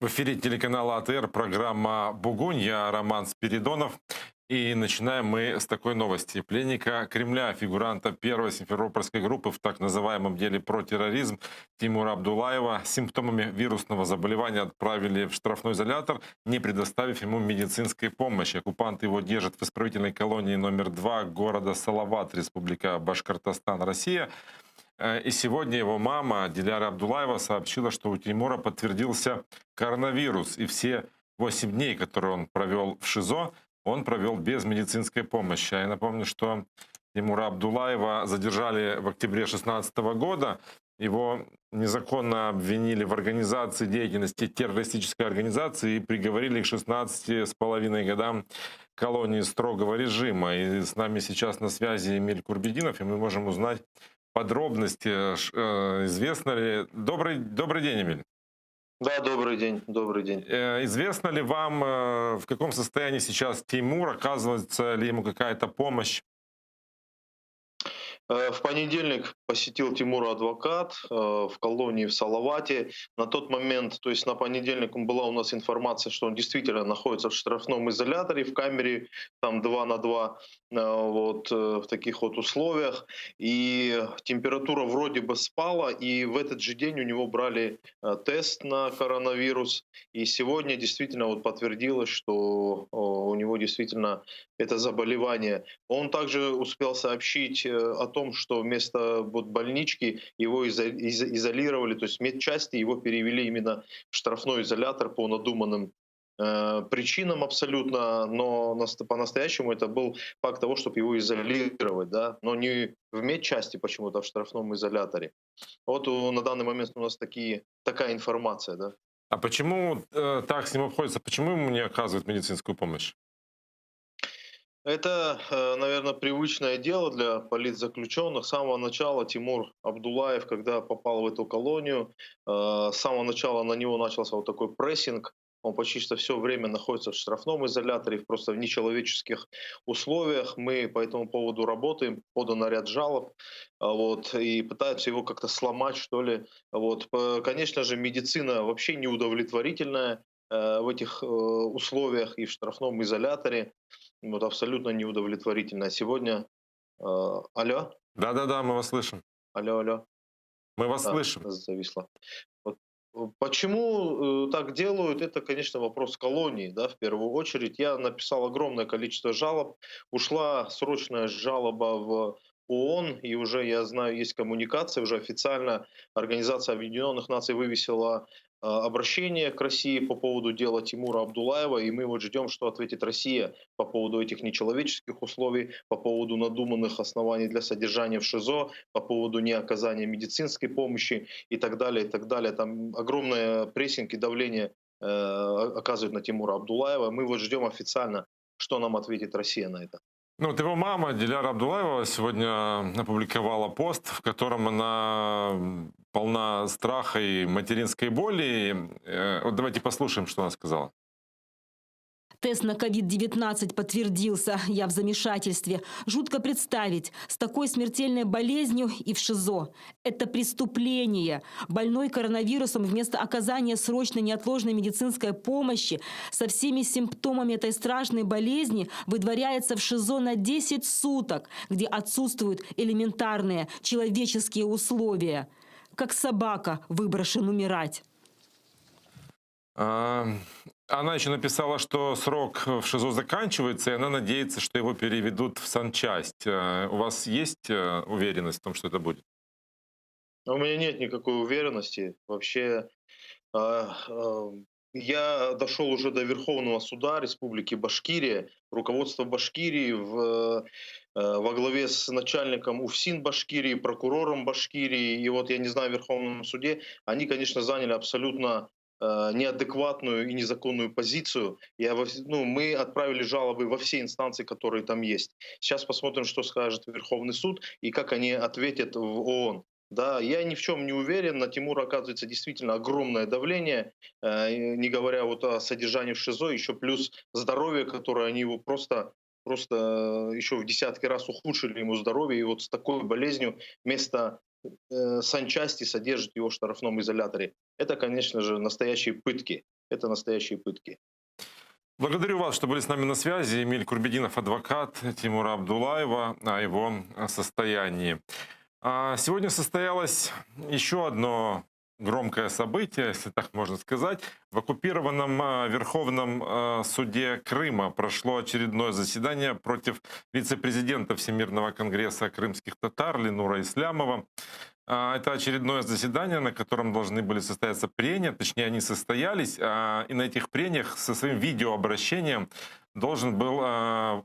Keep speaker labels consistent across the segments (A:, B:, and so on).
A: В эфире телеканала АТР программа «Бугунь». Я Роман Спиридонов. И начинаем мы с такой новости. Пленника Кремля, фигуранта первой симферопольской группы в так называемом деле про терроризм Тимура Абдулаева с симптомами вирусного заболевания отправили в штрафной изолятор, не предоставив ему медицинской помощи. Оккупанты его держат в исправительной колонии номер 2 города Салават, Республика Башкортостан, Россия. И сегодня его мама Диляра Абдулаева сообщила, что у Тимура подтвердился коронавирус. И все 8 дней, которые он провел в ШИЗО, он провел без медицинской помощи. А я напомню, что Тимура Абдулаева задержали в октябре 2016 года. Его незаконно обвинили в организации деятельности террористической организации и приговорили к 16,5 годам колонии строгого режима. И с нами сейчас на связи Эмиль Курбединов, и мы можем узнать подробности. Известно ли... Добрый день, Эмиль.
B: Да, добрый день, добрый день.
A: Известно ли вам, в каком состоянии сейчас Тимур? Оказывается ли ему какая-то помощь?
B: В понедельник посетил Тимура адвокат в колонии в Салавате. На тот момент, то есть на понедельник была у нас информация, что он действительно находится в штрафном изоляторе, в камере там 2 на 2, в таких вот условиях. И температура вроде бы спала, и в этот же день у него брали тест на коронавирус. И сегодня действительно вот подтвердилось, что у него действительно это заболевание. Он также успел сообщить о том, что вместо вот больнички его изолировали, то есть медчасти его перевели именно в штрафной изолятор по надуманным причинам абсолютно, но по-настоящему это был факт того, чтобы его изолировать, да, но не в медчасти почему-то, а в штрафном изоляторе. Вот на данный момент у нас такая информация, да.
A: А почему так с ним обходится? Почему ему не оказывают медицинскую помощь?
B: Это, наверное, привычное дело для политзаключенных. С самого начала Тимур Абдулаев, когда попал в эту колонию, с самого начала на него начался вот такой прессинг. Он почти что все время находится в штрафном изоляторе, просто в нечеловеческих условиях. Мы по этому поводу работаем, подан ряд жалоб, и пытаются его как-то сломать, что ли. Конечно же, медицина вообще неудовлетворительная в этих условиях и в штрафном изоляторе. Вот абсолютно неудовлетворительно. А сегодня, алло,
A: Да-да-да, мы вас слышим.
B: алло,
A: Мы вас
B: а,
A: слышим.
B: зависло. Вот, почему так делают, это, конечно, вопрос колонии, да, в первую очередь. Я написал огромное количество жалоб, ушла срочная жалоба в ООН, и уже, я знаю, есть коммуникация, уже официально Организация Объединенных Наций вывесила обращение к России по поводу дела Тимура Абдулаева, и мы вот ждем, что ответит Россия по поводу этих нечеловеческих условий, по поводу надуманных оснований для содержания в ШИЗО, по поводу неоказания медицинской помощи и так далее, и так далее. Там огромное прессинг и давление оказывают на Тимура Абдулаева. Мы вот ждем официально, что нам ответит Россия на это.
A: Ну, вот его мама Диляра Абдулаева сегодня опубликовала пост, в котором она полна страха и материнской боли. Вот давайте послушаем, что она сказала.
C: Тест на COVID-19 подтвердился. Я в замешательстве. Жутко представить, с такой смертельной болезнью и в ШИЗО. Это преступление. Больной коронавирусом вместо оказания срочной неотложной медицинской помощи со всеми симптомами этой страшной болезни выдворяется в ШИЗО на 10 суток, где отсутствуют элементарные человеческие условия. Как собака выброшен умирать.
A: А, Она еще написала, что срок в ШИЗО заканчивается, и она надеется, что его переведут в санчасть. У вас есть уверенность в том, что это будет?
B: У меня нет никакой уверенности. Вообще, а, а, я дошел уже до Верховного суда Республики Башкирия. Руководство Башкирии во главе с начальником УФСИН Башкирии, прокурором Башкирии, и вот я не знаю, в Верховном суде, они, конечно, заняли абсолютно неадекватную и незаконную позицию. Мы отправили жалобы во все инстанции, которые там есть. Сейчас посмотрим, что скажет Верховный суд и как они ответят в ООН. Да, я ни в чем не уверен. На Тимура оказывается действительно огромное давление, не говоря вот о содержании в ШИЗО, еще плюс здоровье, которое они его просто еще в десятки раз ухудшили ему здоровье. И вот с такой болезнью вместо санчасти содержит его в штрафном изоляторе. Это, конечно же, настоящие пытки. это настоящие пытки.
A: Благодарю вас, что были с нами на связи. Эмиль Курбединов, адвокат Тимура Абдулаева, о его состоянии. Сегодня состоялось еще одно громкое событие, если так можно сказать. В оккупированном Верховном суде Крыма прошло очередное заседание против вице-президента Всемирного конгресса крымских татар Ленура Ислямова. Это очередное заседание, на котором должны были состояться прения, точнее они состоялись, и на этих прениях со своим видеообращением должен был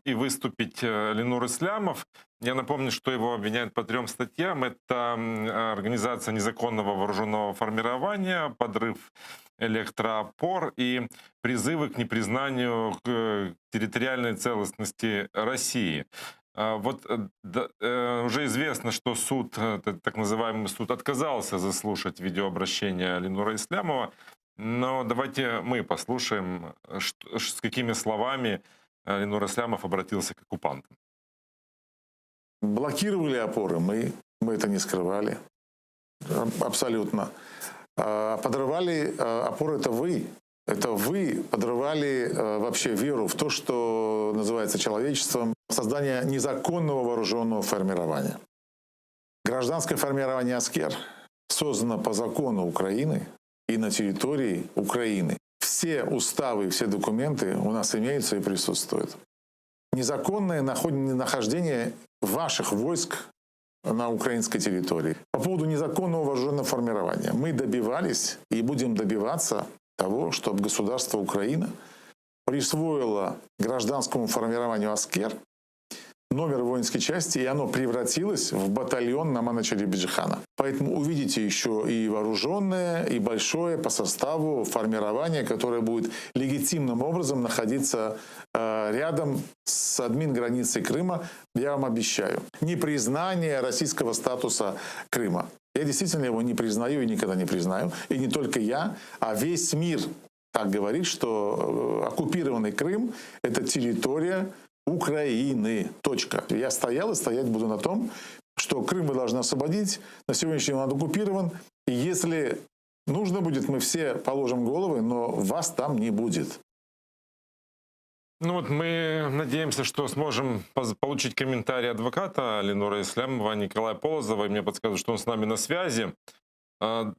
A: и выступить Ленур Ислямов. Я напомню, что его обвиняют по 3 статьям. Это организация незаконного вооруженного формирования, подрыв электроопор и призывы к непризнанию территориальной целостности России. Уже известно, что суд, так называемый суд, отказался заслушать видеообращение Ленура Ислямова. Но давайте мы послушаем, с какими словами Ленур Ислямов обратился к оккупантам.
D: Блокировали опоры, мы это не скрывали. Абсолютно. Подрывали опоры — это вы. Это вы подрывали вообще веру в то, что называется человечеством, создание незаконного вооруженного формирования. Гражданское формирование «Аскер» создано по закону Украины и на территории Украины. Все уставы, все документы у нас имеются и присутствуют. Незаконное нахождение ваших войск на украинской территории. По поводу незаконного вооруженного формирования. Мы добивались и будем добиваться того, чтобы государство Украина присвоило гражданскому формированию «Аскер» номер воинской части, и оно превратилось в батальон Намана Челебиджихана. Поэтому увидите еще и вооруженное, и большое по составу формирование, которое будет легитимным образом находиться рядом с админ-границей Крыма, я вам обещаю. Непризнание российского статуса Крыма. Я действительно его не признаю и никогда не признаю. И не только я, а весь мир так говорит, что оккупированный Крым — это территория Украины. Точка. Я стоял и стоять буду на том, что Крым мы должны освободить. На сегодняшний день он оккупирован. И если нужно будет, мы все положим головы, но вас там не будет.
A: Мы надеемся, что сможем получить комментарий адвоката Ленура Ислямова Николая Полозова. И мне подсказывают, что он с нами на связи.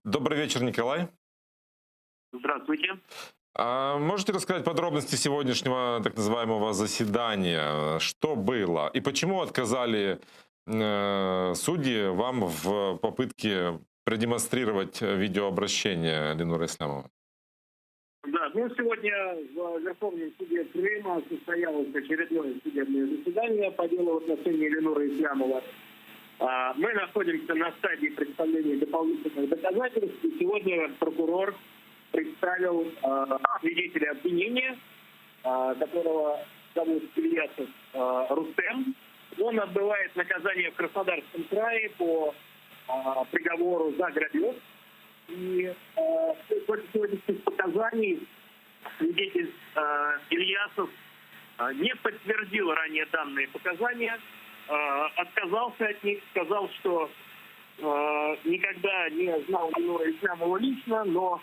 A: Добрый вечер, Николай.
E: Здравствуйте.
A: Можете рассказать подробности сегодняшнего так называемого заседания? Что было? И почему отказали судьи вам в попытке продемонстрировать видеообращение Ленура Ислямова?
E: Да, сегодня в Верховном суде Крыма состоялось очередное судебное заседание по делу в отношении Ленура Ислямова. Мы находимся на стадии представления дополнительных доказательств. И сегодня прокурор представил свидетеля обвинения, которого зовут Ильясов Рустем. Он отбывает наказание в Краснодарском крае по приговору за грабеж. И после сегодняшних показаний свидетель Ильясов не подтвердил ранее данные показания, отказался от них, сказал, что никогда не знал Ленура Ислямова лично, но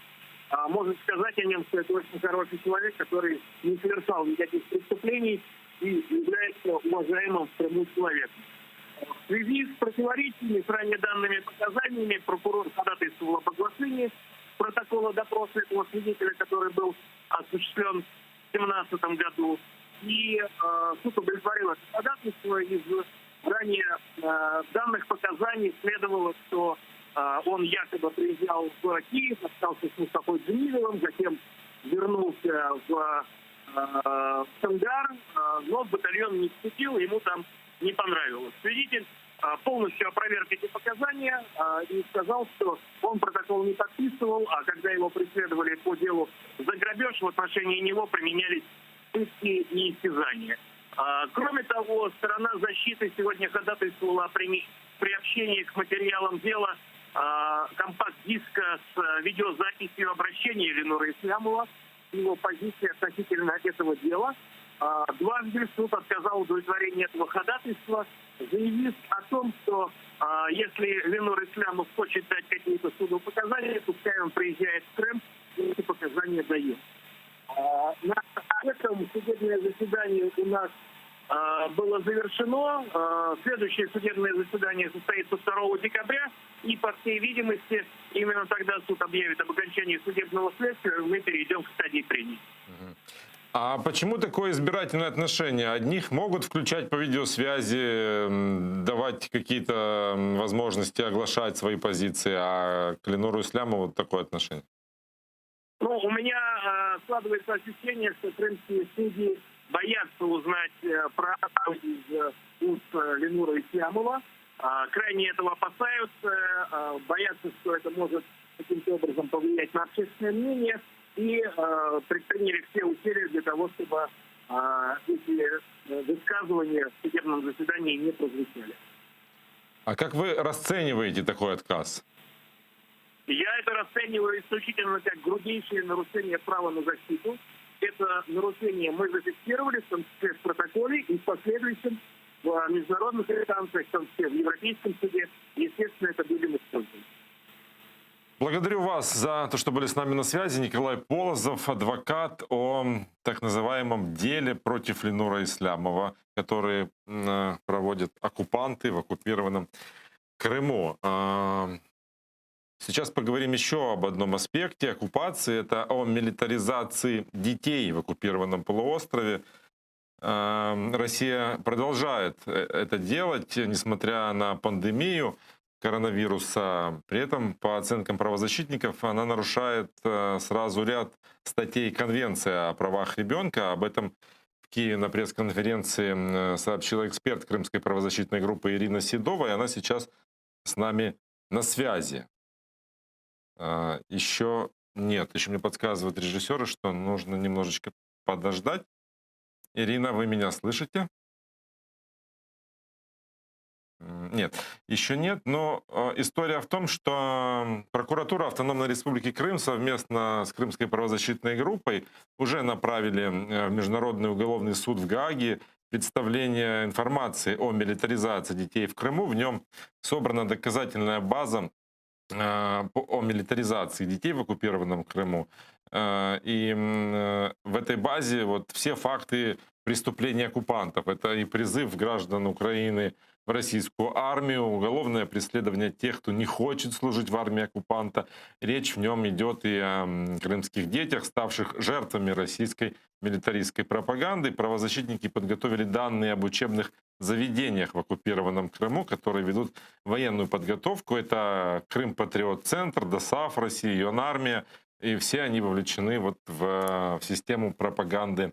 E: может сказать о нем, что это очень хороший человек, который не совершал никаких преступлений и является уважаемым в Крыму человеком. В связи с противоречиями с ранее данными показаниями прокурор ходатайствовал об оглашении протокола допроса этого свидетеля, который был осуществлен в 2017 году. И суд удовлетворил это ходатайство. Из ранее данных показаний следовало, что он якобы приезжал в Киев, остался с Мустафой Джемилевым, затем вернулся в Сангар, но в батальон не вступил, ему там не понравилось. Свидетель полностью опроверг эти показания и сказал, что он протокол не подписывал, а когда его преследовали по делу за грабеж, в отношении него применялись пытки и истязания. Кроме того, сторона защиты сегодня ходатайствовала о приобщении к материалам дела компакт-диска с видеозаписью обращения Ленура Ислямова, его позиции относительно этого дела. Дважды суд отказал удовлетворении этого ходатайства, заявив о том, что если Ленур Ислямов хочет дать какие-то суду показания, пускай он приезжает в Крым эти показания дает. На этом судебное заседание у нас было завершено. Следующее судебное заседание состоится 2 декабря. И, по всей видимости, именно тогда суд объявит об окончании судебного следствия, мы перейдем к стадии прений.
A: А почему такое избирательное отношение? Одних могут включать по видеосвязи, давать какие-то возможности оглашать свои позиции, а к Ленуру Ислямову вот такое отношение?
E: Ну, у меня складывается ощущение, что крымские судьи боятся узнать правду из уст Ленура Ислямова. Крайне этого опасаются, боятся, что это может каким-то образом повлиять на общественное мнение. И предприняли все усилия для того, чтобы эти высказывания в судебном заседании не прозвучали.
A: А как вы расцениваете такой отказ?
E: Я это расцениваю исключительно как грубейшее нарушение права на защиту. Это нарушение мы зафиксировали, в том числе в протоколе и в последующем в международных инстанциях, в том числе в Европейском суде. Естественно, это будем использовать.
A: Благодарю вас за то, что были с нами на связи. Николай Полозов, адвокат о так называемом деле против Ленура Ислямова, который проводят оккупанты в оккупированном Крыму. Сейчас поговорим еще об одном аспекте оккупации. Это о милитаризации детей в оккупированном полуострове. Россия продолжает это делать, несмотря на пандемию коронавируса. При этом, по оценкам правозащитников, она нарушает сразу ряд статей Конвенции о правах ребенка. Об этом в Киеве на пресс-конференции сообщила эксперт крымской правозащитной группы Ирина Седова, и она сейчас с нами на связи. Еще нет, еще мне подсказывают режиссеры, что нужно немножечко подождать. Ирина, вы меня слышите? Нет, еще нет, но история в том, что прокуратура Автономной Республики Крым совместно с Крымской правозащитной группой уже направили в Международный уголовный суд в Гааге представление информации о милитаризации детей в Крыму. В нем собрана доказательная база о милитаризации детей в оккупированном Крыму. И в этой базе вот все факты преступления оккупантов. Это и призыв граждан Украины в российскую армию, уголовное преследование тех, кто не хочет служить в армии оккупанта. Речь в нем идет и о крымских детях, ставших жертвами российской милитаристской пропаганды. Правозащитники подготовили данные об учебных заведениях в оккупированном Крыму, которые ведут военную подготовку. Это Крым-Патриот-центр, ДОСААФ России, Юнармия. И все они вовлечены вот в систему пропаганды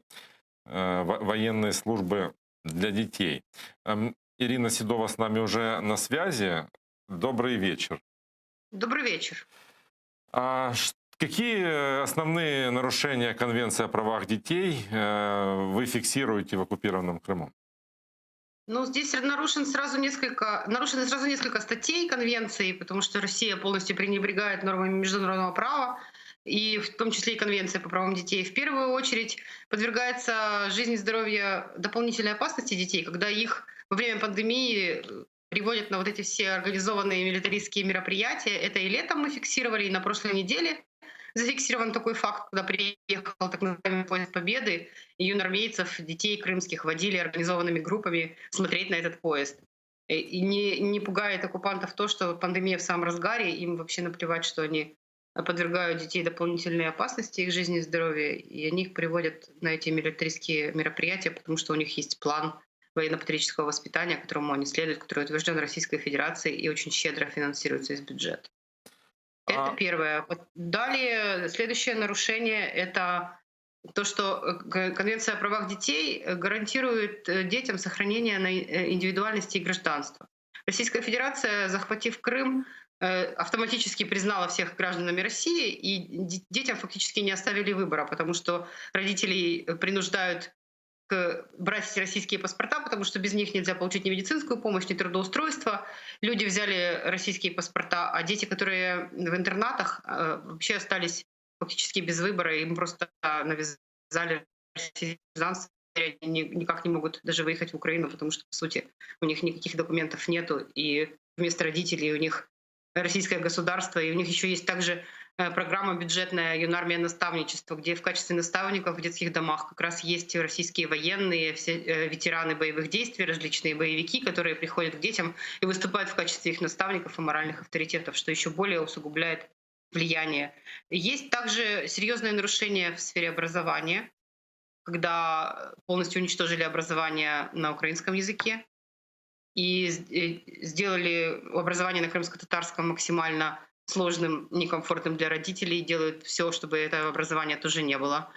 A: военной службы для детей. Ирина Седова с нами уже на связи. Добрый вечер.
F: Добрый вечер.
A: Какие основные нарушения Конвенции о правах детей вы фиксируете в оккупированном Крыму?
F: Ну, здесь нарушены сразу несколько статей Конвенции, потому что Россия полностью пренебрегает нормами международного права, и в том числе и Конвенция по правам детей. В первую очередь подвергается жизни и здоровью дополнительной опасности детей, когда их во время пандемии приводят на вот эти все организованные милитаристские мероприятия. Это и летом мы фиксировали, и на прошлой неделе зафиксирован такой факт, когда приехал так называемый поезд Победы, и юнормейцев, детей крымских водили организованными группами смотреть на этот поезд. И не пугает оккупантов то, что пандемия в самом разгаре, им вообще наплевать, что они подвергают детей дополнительной опасности их жизни и здоровья, и они их приводят на эти милитаристские мероприятия, потому что у них есть план военно-патриотического воспитания, которому они следуют, который утвержден Российской Федерацией и очень щедро финансируется из бюджета. Это первое. Далее, следующее нарушение — это то, что Конвенция о правах детей гарантирует детям сохранение индивидуальности и гражданства. Российская Федерация, захватив Крым, автоматически признала всех гражданами России, и детям фактически не оставили выбора, потому что родителей принуждают брать российские паспорта, потому что без них нельзя получить ни медицинскую помощь, ни трудоустройство. Люди взяли российские паспорта, а дети, которые в интернатах, вообще остались фактически без выбора, им просто навязали гражданство, они никак не могут даже выехать в Украину, потому что, по сути, у них никаких документов нету, и вместо родителей у них российское государство, и у них еще есть также программа бюджетная «Юнармия наставничества», где в качестве наставников в детских домах как раз есть российские военные, все ветераны боевых действий, различные боевики, которые приходят к детям и выступают в качестве их наставников и моральных авторитетов, что еще более усугубляет влияние. Есть также серьезные нарушения в сфере образования, когда полностью уничтожили образование на украинском языке и сделали образование на крымско-татарском максимально сложным, некомфортным для родителей, делают все, чтобы этого образования тоже не было.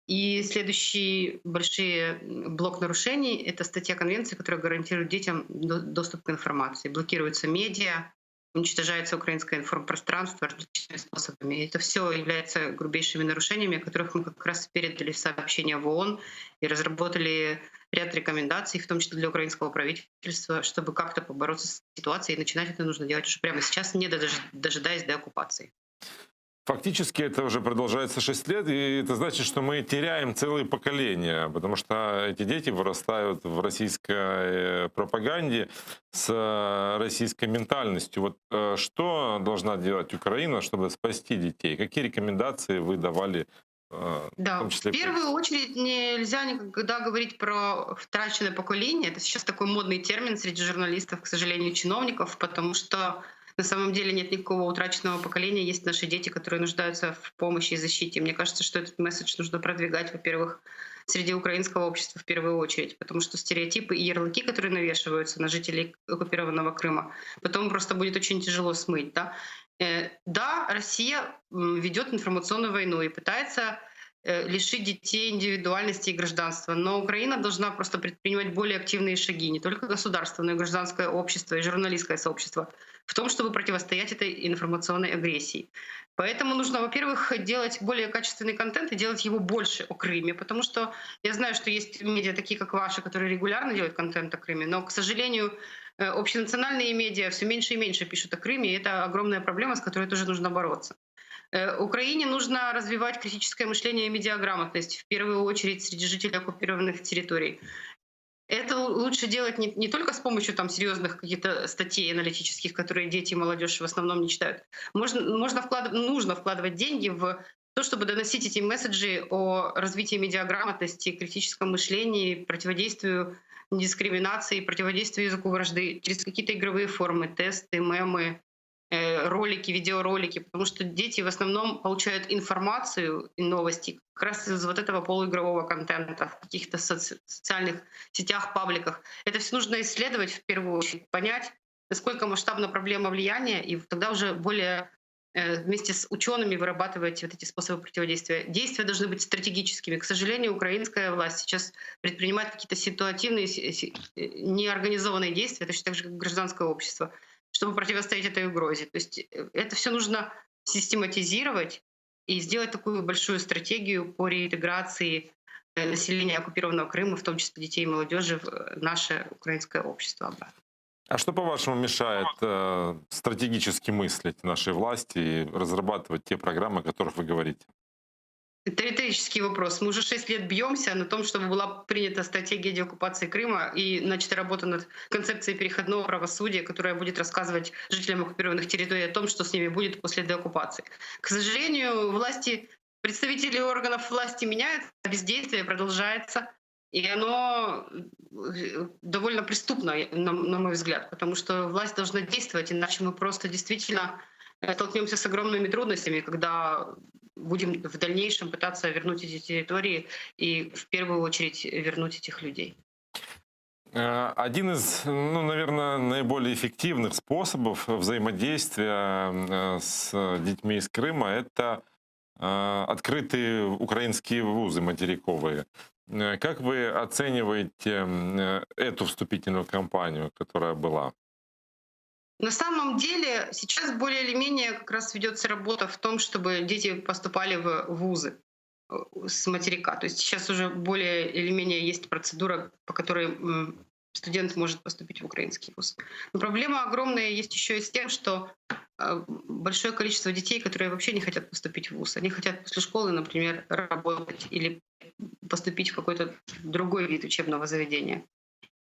F: И следующий большой блок нарушений — это статья Конвенции, которая гарантирует детям доступ к информации. Блокируются медиа, уничтожается украинское информпространство различными способами. И это все является грубейшими нарушениями, о которых мы как раз передали сообщение в ООН и разработали ряд рекомендаций, в том числе для украинского правительства, чтобы как-то побороться с ситуацией. И начинать это нужно делать уже прямо сейчас, не дожидаясь до оккупации.
A: Фактически это уже продолжается 6 лет, и это значит, что мы теряем целые поколения, потому что эти дети вырастают в российской пропаганде с российской ментальностью. Вот что должна делать Украина, чтобы спасти детей? Какие рекомендации вы давали? В
F: Да,
A: том числе
F: в первую очередь нельзя никогда говорить про втраченное поколение. Это сейчас такой модный термин среди журналистов, к сожалению, чиновников, потому что на самом деле нет никакого утраченного поколения. Есть наши дети, которые нуждаются в помощи и защите. Мне кажется, что этот месседж нужно продвигать, во-первых, среди украинского общества в первую очередь, потому что стереотипы и ярлыки, которые навешиваются на жителей оккупированного Крыма, потом просто будет очень тяжело смыть. Да, Россия ведет информационную войну и пытается лишить детей индивидуальности и гражданства. Но Украина должна просто предпринимать более активные шаги, не только государство, но и гражданское общество и журналистское сообщество, в том, чтобы противостоять этой информационной агрессии. Поэтому нужно, во-первых, делать более качественный контент и делать его больше о Крыме, потому что я знаю, что есть медиа, такие как ваши, которые регулярно делают контент о Крыме, но, к сожалению, общенациональные медиа все меньше и меньше пишут о Крыме, и это огромная проблема, с которой тоже нужно бороться. Украине нужно развивать критическое мышление и медиаграмотность, в первую очередь среди жителей оккупированных территорий. Это лучше делать не только с помощью серьезных каких-то статей аналитических, которые дети и молодежь в основном не читают. Нужно вкладывать деньги в то, чтобы доносить эти месседжи о развитии медиаграмотности, критическом мышлении, противодействию дискриминации, противодействию языку вражды через какие-то игровые формы, тесты, мемы, ролики, видеоролики, потому что дети в основном получают информацию и новости как раз из вот этого полуигрового контента в каких-то социальных сетях, пабликах. Это все нужно исследовать в первую очередь, понять, насколько масштабна проблема влияния, и тогда уже более вместе с учеными вырабатывать вот эти способы противодействия. Действия должны быть стратегическими. К сожалению, украинская власть сейчас предпринимает какие-то ситуативные, неорганизованные действия, точно так же, как гражданское общество, чтобы противостоять этой угрозе. То есть это все нужно систематизировать и сделать такую большую стратегию по реинтеграции населения оккупированного Крыма, в том числе детей и молодежи, в наше украинское общество обратно.
A: А что, по-вашему, мешает стратегически мыслить нашей власти и разрабатывать те программы, о которых вы говорите?
F: Это риторический вопрос. Мы уже 6 лет бьемся на том, чтобы была принята стратегия деоккупации Крыма и начата работа над концепцией переходного правосудия, которая будет рассказывать жителям оккупированных территорий о том, что с ними будет после деоккупации. К сожалению, представители органов власти меняются, а бездействие продолжается. И оно довольно преступно, на мой взгляд, потому что власть должна действовать, иначе мы просто действительно столкнемся с огромными трудностями, когда будем в дальнейшем пытаться вернуть эти территории и в первую очередь вернуть этих людей.
A: Один из, наверное, наиболее эффективных способов взаимодействия с детьми из Крыма — это открытые украинские вузы материковые. Как вы оцениваете эту вступительную кампанию, которая была?
F: На самом деле сейчас более или менее как раз ведется работа в том, чтобы дети поступали в вузы с материка. То есть сейчас уже более или менее есть процедура, по которой студент может поступить в украинский вуз. Но проблема огромная есть еще и с тем, что большое количество детей, которые вообще не хотят поступить в вуз. Они хотят после школы, например, работать или поступить в какой-то другой вид учебного заведения.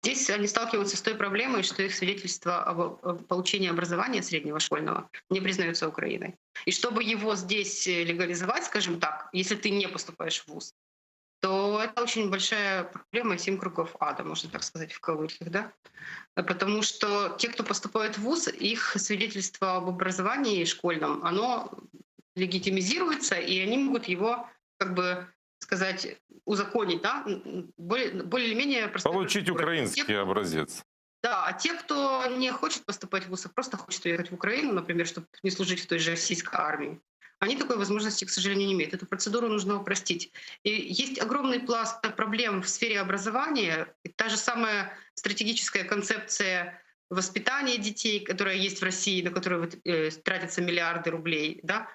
F: Здесь они сталкиваются с той проблемой, что их свидетельство об получении образования среднего школьного не признается Украиной. И чтобы его здесь легализовать, скажем так, если ты не поступаешь в вуз, то это очень большая проблема, 7 кругов ада, можно так сказать, в кавычках, да? Потому что те, кто поступает в вуз, их свидетельство об образовании школьном, оно легитимизируется, и они могут его, как бы сказать, узаконить, да? Более-менее простой
A: Получить
F: процедурой.
A: украинский образец.
F: Да, а те, кто не хочет поступать в вуз, а просто хочет уехать в Украину, например, чтобы не служить в той же российской армии, они такой возможности, к сожалению, не имеют. Эту процедуру нужно упростить. И есть огромный пласт проблем в сфере образования. И та же самая стратегическая концепция воспитания детей, которая есть в России, на которую тратятся миллиарды рублей, да?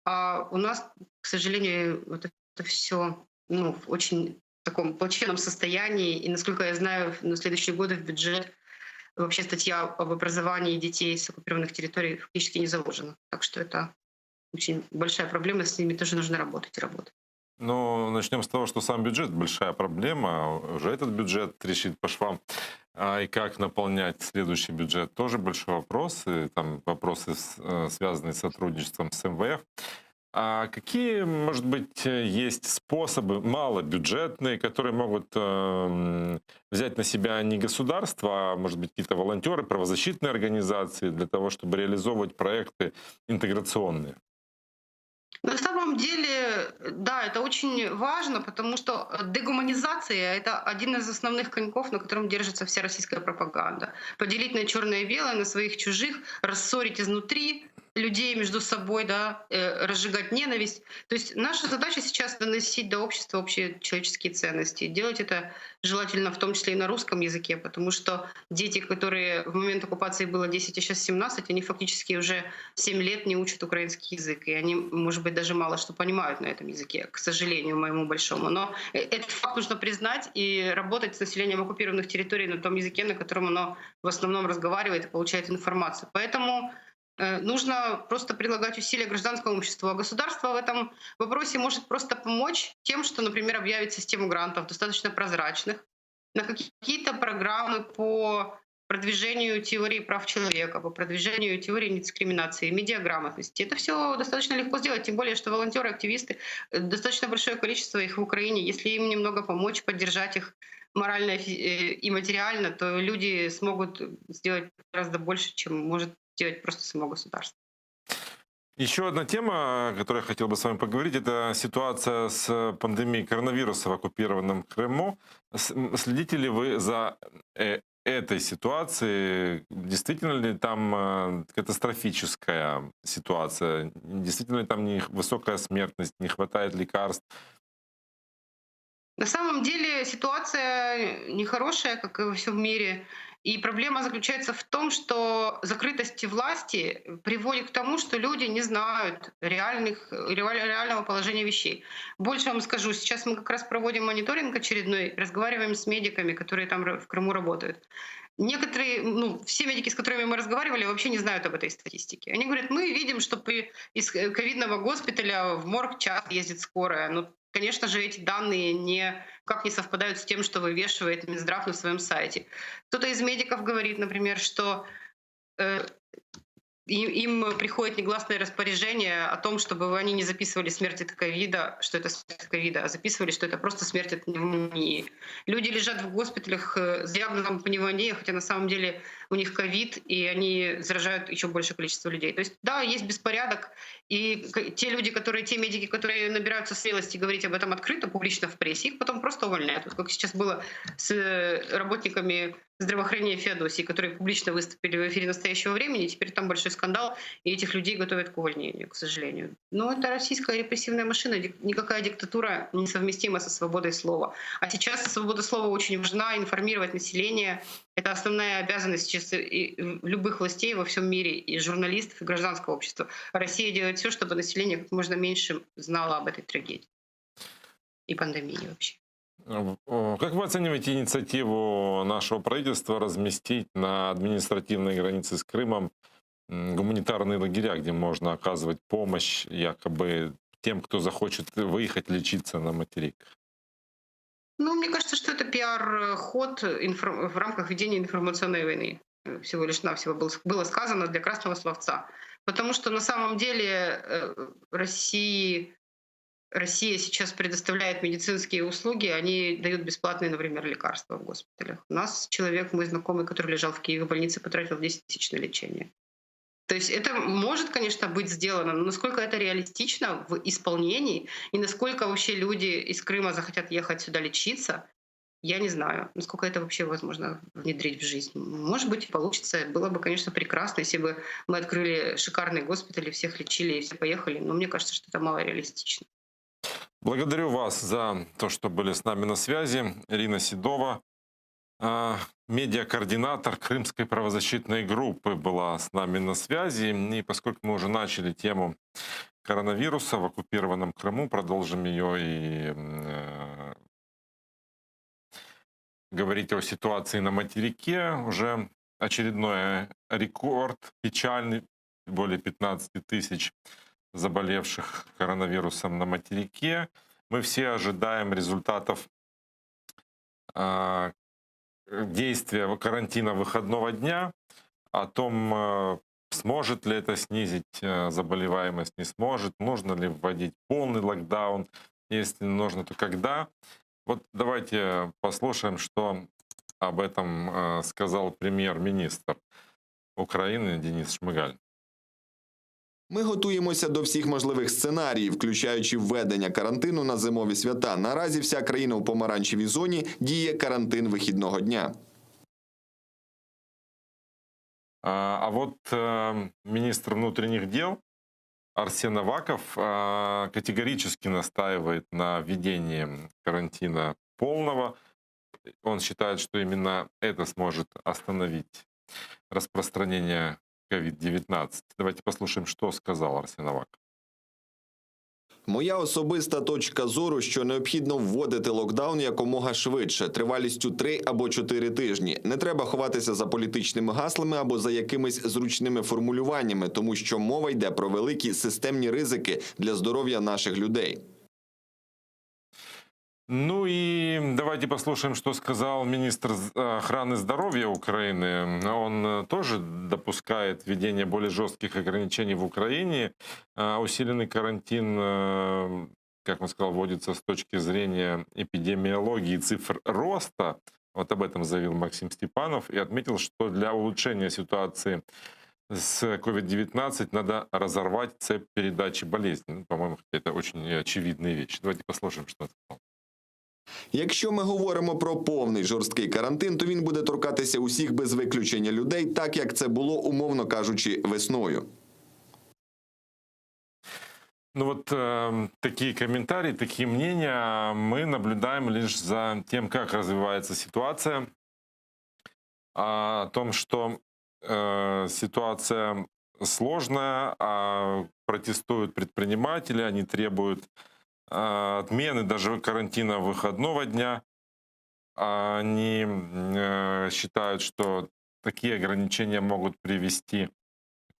F: А у нас, к сожалению, вот это все в очень таком плачевном состоянии. И, насколько я знаю, на следующие годы в бюджет вообще статья об образовании детей с оккупированных территорий фактически не заложена. Так что это очень большая проблема, с ними тоже нужно работать и работать.
A: Ну, начнем с того, что сам бюджет большая проблема. Уже этот бюджет трещит по швам. И как наполнять следующий бюджет, тоже большой вопрос. И там вопросы, связанные с сотрудничеством с МВФ. А какие, может быть, есть способы малобюджетные, которые могут взять на себя не государство, а, может быть, какие-то волонтеры, правозащитные организации для того, чтобы реализовывать проекты интеграционные?
F: На самом деле, да, это очень важно, потому что дегуманизация — это один из основных коньков, на котором держится вся российская пропаганда. Поделить на черное и белое, на своих чужих, рассорить изнутри людей между собой, да, разжигать ненависть. То есть наша задача сейчас доносить до общества общие человеческие ценности. Делать это желательно в том числе и на русском языке, потому что дети, которые в момент оккупации было 10, а сейчас 17, они фактически уже 7 лет не учат украинский язык. И они, может быть, даже мало что понимают на этом языке, к сожалению, моему большому. Но этот факт нужно признать и работать с населением оккупированных территорий на том языке, на котором оно в основном разговаривает и получает информацию. Поэтому нужно просто прилагать усилия гражданскому обществу, а государство в этом вопросе может просто помочь тем, что, например, объявит систему грантов достаточно прозрачных на какие-то программы по продвижению теории прав человека, по продвижению теории недискриминации, медиаграмотности. Это все достаточно легко сделать, тем более, что волонтеры, активисты, достаточно большое количество их в Украине. Если им немного помочь, поддержать их морально и материально, то люди смогут сделать гораздо больше, чем может делать просто само государство.
A: Еще одна тема, о которой я хотел бы с вами поговорить, это ситуация с пандемией коронавируса в оккупированном Крыму. Следите ли вы за этой ситуацией? Действительно ли там катастрофическая ситуация? Действительно ли там высокая смертность, не хватает лекарств?
F: На самом деле ситуация нехорошая, как и во всем мире. И проблема заключается в том, что закрытость власти приводит к тому, что люди не знают реального положения вещей. Больше вам скажу, сейчас мы как раз проводим мониторинг очередной, разговариваем с медиками, которые там в Крыму работают. Некоторые, все медики, с которыми мы разговаривали, вообще не знают об этой статистике. Они говорят, мы видим, что из ковидного госпиталя в морг часто ездит скорая. Но, конечно же, эти данные никак не совпадают с тем, что вывешивает Минздрав на своем сайте. Кто-то из медиков говорит, например, что им приходит негласное распоряжение о том, чтобы они не записывали смерть от ковида, что это смерть от ковида, а записывали, что это просто смерть от пневмонии. Люди лежат в госпиталях с диагнозом пневмония, хотя на самом деле у них ковид, и они заражают еще большее количество людей. То есть, да, есть беспорядок, и те медики, которые набираются смелости говорить об этом открыто, публично в прессе, их потом просто увольняют. Вот как сейчас было с работниками здравоохранения Феодосии, которые публично выступили в эфире «Настоящего времени», теперь там большой скандал, и этих людей готовят к увольнению, к сожалению. Но это российская репрессивная машина, никакая диктатура несовместима со свободой слова. А сейчас свобода слова очень важна, информировать население. Это основная обязанность сейчас и любых властей во всем мире, и журналистов, и гражданского общества. А Россия делает все, чтобы население как можно меньше знало об этой трагедии и пандемии вообще.
A: Как вы оцениваете инициативу нашего правительства разместить на административной границе с Крымом гуманитарные лагеря, где можно оказывать помощь якобы тем, кто захочет выехать лечиться на материк?
F: Ну, мне кажется, что это пиар-ход в рамках ведения информационной войны. Всего лишь навсего было сказано для красного словца. Потому что на самом деле Россия сейчас предоставляет медицинские услуги, они дают бесплатные, например, лекарства в госпиталях. У нас человек, мой знакомый, который лежал в Киеве в больнице, потратил 10 тысяч на лечение. То есть это может, конечно, быть сделано, но насколько это реалистично в исполнении и насколько вообще люди из Крыма захотят ехать сюда лечиться, я не знаю, насколько это вообще возможно внедрить в жизнь. Может быть, и получится. Было бы, конечно, прекрасно, если бы мы открыли шикарные госпитали, всех лечили и все поехали, но мне кажется, что это мало реалистично.
A: Благодарю вас за то, что были с нами на связи. Ирина Седова, медиакоординатор Крымской правозащитной группы, была с нами на связи. И поскольку мы уже начали тему коронавируса в оккупированном Крыму, продолжим ее и говорить о ситуации на материке. Уже очередной рекорд печальный, более 15 тысяч заболевших коронавирусом на материке. Мы все ожидаем результатов действия карантина выходного дня, о том, сможет ли это снизить заболеваемость, не сможет, нужно ли вводить полный локдаун, если нужно, то когда. Вот давайте послушаем, что об этом сказал прем'єр-міністр України Денис Шмигаль.
G: Ми готуємося до всіх можливих сценаріїв, включаючи введення карантину на зимові свята. Наразі вся країна у помаранчевій зоні, діє карантин вихідного дня.
A: А вот министр внутренних дел Арсен Аваков категорически настаивает на введении карантина полного. Он считает, что именно это сможет остановить распространение COVID-19. Давайте послушаем, что сказал Арсен Аваков.
G: Моя особиста точка зору, що необхідно вводити локдаун якомога швидше, тривалістю 3 або 4 тижні. Не треба ховатися за політичними гаслами або за якимись зручними формулюваннями, тому що мова йде про великі системні ризики для здоров'я наших людей.
A: Ну и давайте послушаем, что сказал министр охраны здоровья Украины. Он тоже допускает введение более жестких ограничений в Украине. Усиленный карантин, как он сказал, вводится с точки зрения эпидемиологии цифр роста. Вот об этом заявил Максим Степанов и отметил, что для улучшения ситуации с COVID-19 надо разорвать цепь передачи болезни. Ну, по-моему, это очень очевидные вещи. Давайте послушаем, что он сказал.
G: Якщо ми говоримо про повний жорсткий карантин, то він буде торкатися усіх без виключення людей, так як це було, умовно кажучи, весною.
A: Ну вот такие комментарии, такие мнения. Мы наблюдаем лишь за тем, как развивается ситуация. О том, что ситуация сложная, протестуют предприниматели, они требуют отмены даже карантина выходного дня. Они считают, что такие ограничения могут привести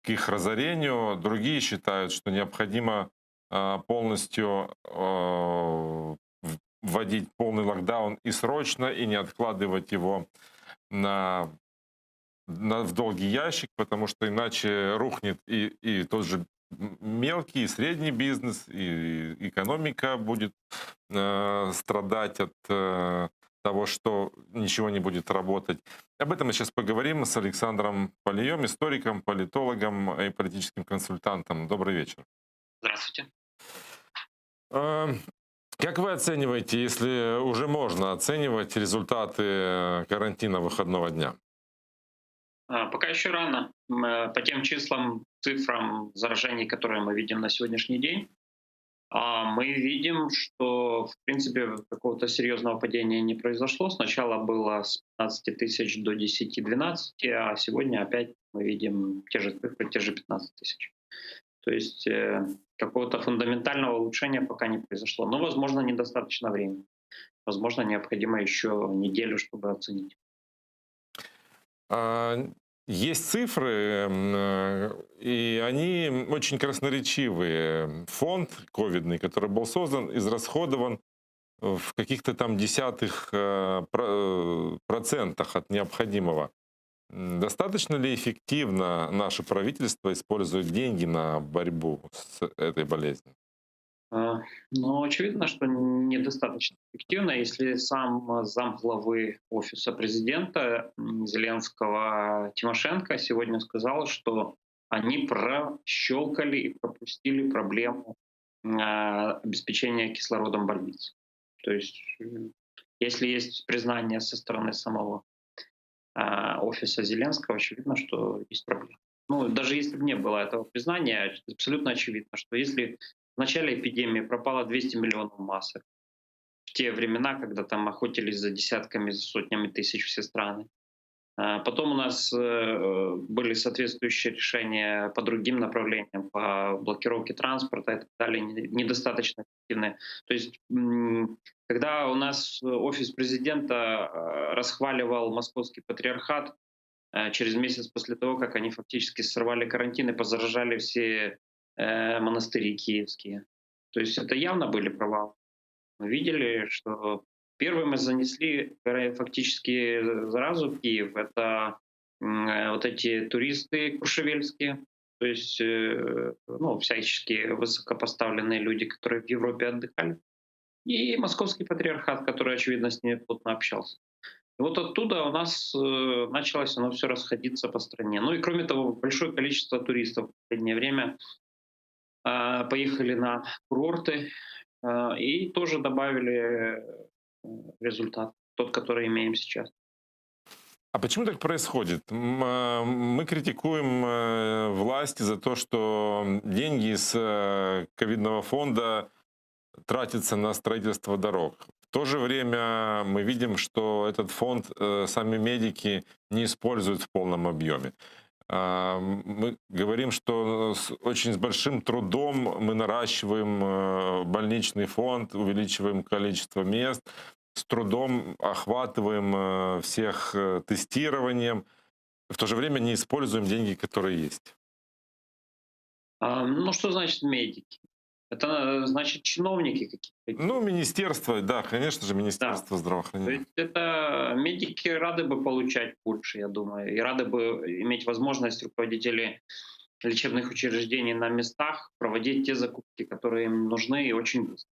A: к их разорению. Другие считают, что необходимо полностью вводить полный локдаун и срочно, и не откладывать его в долгий ящик, потому что иначе рухнет и тот же мелкий и средний бизнес, и экономика будет страдать от того, что ничего не будет работать. Об этом мы сейчас поговорим с Александром Полием, историком, политологом и политическим консультантом. Добрый вечер.
H: Здравствуйте.
A: Как вы оцениваете, если уже можно оценивать результаты карантина выходного дня?
H: Пока еще рано. По тем числам, цифрам заражений, которые мы видим на сегодняшний день, мы видим, что, в принципе, какого-то серьезного падения не произошло. Сначала было с 15 тысяч до 10-12, а сегодня опять мы видим те же цифры, те же 15 тысяч. То есть какого-то фундаментального улучшения пока не произошло. Но, возможно, недостаточно времени. Возможно, необходимо еще неделю, чтобы оценить.
A: Есть цифры, и они очень красноречивые. Фонд ковидный, который был создан, израсходован в каких-то там десятых процентах от необходимого. Достаточно ли эффективно наше правительство использует деньги на борьбу с этой болезнью?
H: Но очевидно, что недостаточно эффективно, если сам замглавы Офиса президента Зеленского Тимошенко сегодня сказал, что они прощелкали и пропустили проблему обеспечения кислородом больниц. То есть если есть признание со стороны самого Офиса Зеленского, очевидно, что есть проблема. Ну, даже если бы не было этого признания, абсолютно очевидно, что если в начале эпидемии пропало 200 миллионов масок, в те времена, когда там охотились за десятками, за сотнями тысяч все страны. Потом у нас были соответствующие решения по другим направлениям, по блокировке транспорта и так далее, недостаточно эффективные. То есть когда у нас офис президента расхваливал московский патриархат, через месяц после того, как они фактически сорвали карантин и позаражали все монастыри киевские. То есть это явно были провалы. Мы видели, что первыми занесли фактически заразу в Киев. Это вот эти туристы куршевельские, то есть ну, всячески высокопоставленные люди, которые в Европе отдыхали. И московский патриархат, который, очевидно, с ними плотно общался. И вот оттуда у нас началось оно все расходиться по стране. Ну и кроме того, большое количество туристов в последнее время поехали на курорты и тоже добавили результат, тот, который имеем сейчас.
A: А почему так происходит? Мы критикуем власти за то, что деньги из ковидного фонда тратятся на строительство дорог. В то же время мы видим, что этот фонд сами медики не используют в полном объеме. Мы говорим, что с большим трудом мы наращиваем больничный фонд, увеличиваем количество мест, с трудом охватываем всех тестированием, в то же время не используем деньги, которые есть.
H: Ну что значит медики? Это значит чиновники какие-то.
A: Ну, министерство, да, конечно же, Министерство
H: То
A: здравоохранения.
H: есть это медики рады бы получать больше, я думаю, и рады бы иметь возможность руководители лечебных учреждений на местах проводить те закупки, которые им нужны, и очень быстро.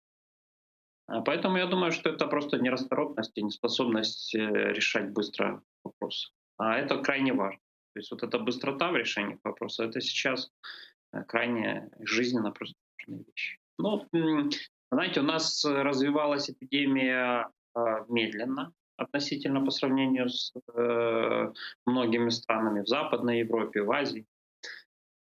H: Поэтому я думаю, что это просто нерасторопность и неспособность решать быстро вопросы. А это крайне важно. То есть вот эта быстрота в решении вопроса, это сейчас крайне жизненно просто важная вещь. Ну, знаете, у нас развивалась эпидемия медленно относительно по сравнению с многими странами в Западной Европе, в Азии.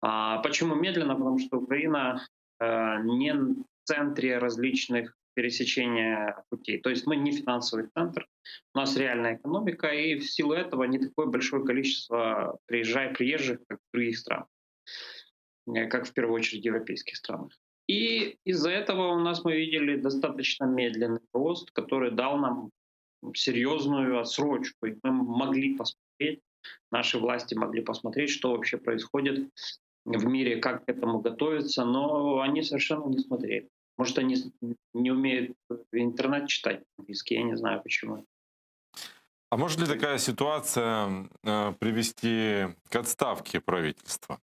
H: Почему медленно? Потому что Украина не в центре различных пересечения путей. То есть мы не финансовый центр, у нас реальная экономика, и в силу этого не такое большое количество приезжих, как в других странах, как в первую очередь в европейских странах. И из-за этого у нас мы видели достаточно медленный рост, который дал нам серьезную отсрочку. И мы могли посмотреть, наши власти могли посмотреть, что вообще происходит в мире, как к этому готовиться, но они совершенно не смотрели. Может, они не умеют интернет читать по-английски, я не знаю почему.
A: А может ли такая ситуация привести к отставке правительства?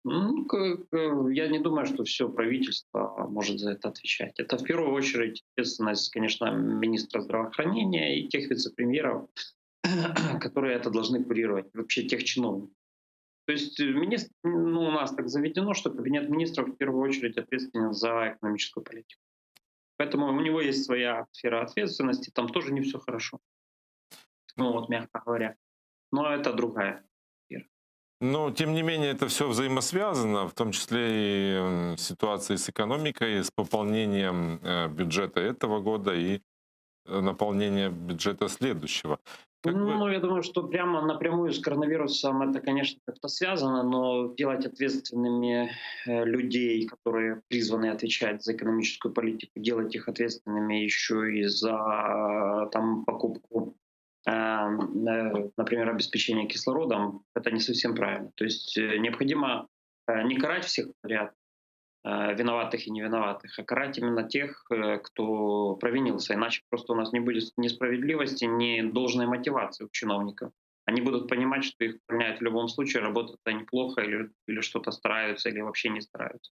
H: Я не думаю, что все правительство может за это отвечать. Это в первую очередь ответственность, конечно, министра здравоохранения и тех вице-премьеров, которые это должны курировать, вообще тех чиновников. То есть у нас так заведено, что кабинет министров в первую очередь ответственен за экономическую политику. Поэтому у него есть своя сфера ответственности, там тоже не все хорошо. Ну вот, мягко говоря. Но это другая сфера.
A: Но, тем не менее, это все взаимосвязано, в том числе и ситуации с экономикой, с пополнением бюджета этого года и наполнения бюджета следующего.
H: Я думаю, что прямо напрямую с коронавирусом это, конечно, как-то связано, но делать ответственными людей, которые призваны отвечать за экономическую политику, делать их ответственными еще и за покупку, например, обеспечения кислородом, это не совсем правильно. То есть необходимо не карать всех подряд, виноватых и невиноватых, а карать именно тех, кто провинился. Иначе просто у нас не будет ни справедливости, ни должной мотивации у чиновников. Они будут понимать, что их увольняют в любом случае, работают они плохо или что-то стараются, или вообще не стараются.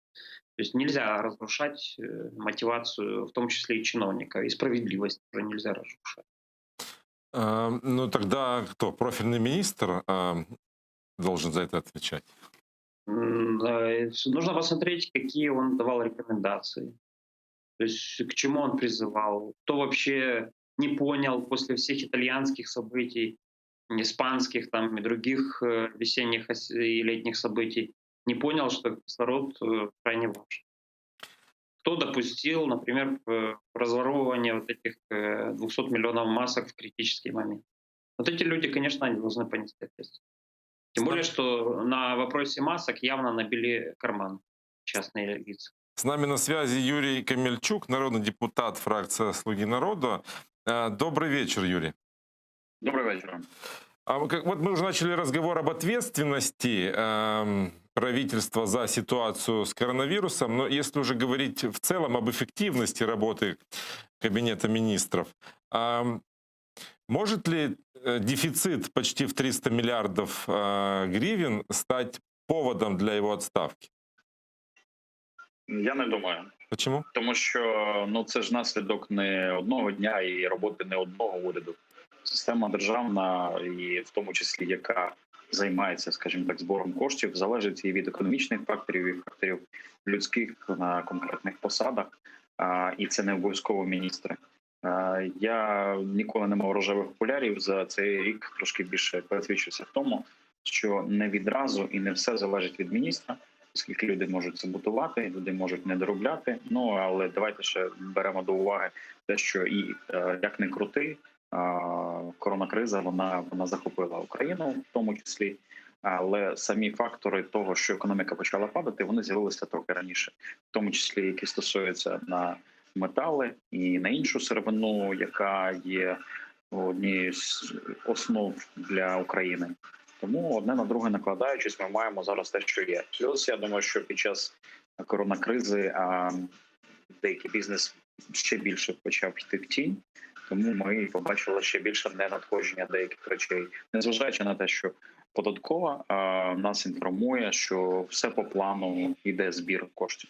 H: То есть нельзя разрушать мотивацию, в том числе и чиновника, и справедливость тоже нельзя разрушать.
A: Ну тогда кто? Профильный министр должен за это отвечать?
H: Нужно посмотреть, какие он давал рекомендации. То есть к чему он призывал, кто вообще не понял после всех итальянских событий, испанских там, и других весенних и летних событий, не понял, что кислород крайне важен. Кто допустил, например, разворовывание вот этих 200 миллионов масок в критический момент. Вот эти люди, конечно, они должны понести ответственность. Тем более, что на вопросе масок явно набили карман частные лица.
A: С нами на связи Юрий Камельчук, народный депутат, фракция «Слуги народа». Добрый вечер, Юрий.
I: Добрый вечер.
A: Вот мы уже начали разговор об ответственности правительства за ситуацию с коронавирусом, но если уже говорить в целом об эффективности работы Кабинета министров, может ли дефицит почти в 300 миллиардов гривен стать поводом для его отставки?
I: Я не думаю.
A: Почему?
I: Тому що це ж наслідок не одного дня і роботи не одного уряду. Система державна, і в тому числі, яка займається, скажімо так, збором коштів, залежить і від економічних факторів, і факторів людських на конкретних посадах, і це не обов'язково міністри. Я ніколи не мав рожевих окулярів, за цей рік трошки більше пересвідчився в тому, що не відразу і не все залежить від міністра, оскільки люди можуть саботувати, люди можуть не доробляти. Ну, але давайте ще беремо до уваги те, що і як не крути, коронакриза, вона захопила Україну в тому числі, але самі фактори того, що економіка почала падати, вони з'явилися трохи раніше, в тому числі, які стосуються на метали і на іншу сировину, яка є однією з основ для України. Тому одне на друге накладаючись, ми маємо зараз те, що є. Плюс, я думаю, що під час коронакризи деякий бізнес ще більше почав йти в тінь, тому ми побачили ще більше ненадходження деяких речей. Незважаючи на те, що податкова нас інформує, що все по плану йде збір коштів.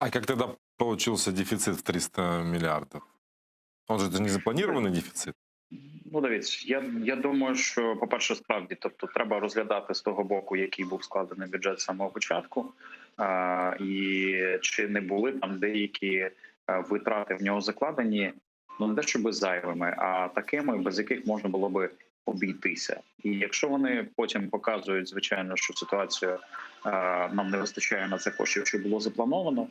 A: А как тогда получился дефицит в 300 миллиардов? Он же это не запланированный дефицит?
I: Ну, дивіться, я думаю, що, по-перше, справді, тобто треба розглядати з того боку, який був складений бюджет з самого початку, і чи не були там деякі витрати в нього закладені, ну не те, щоб зайвими, а такими, без яких можна було би обійтися. І якщо вони потім показують, звичайно, що ситуацію нам не вистачає на це коштів, що було заплановано,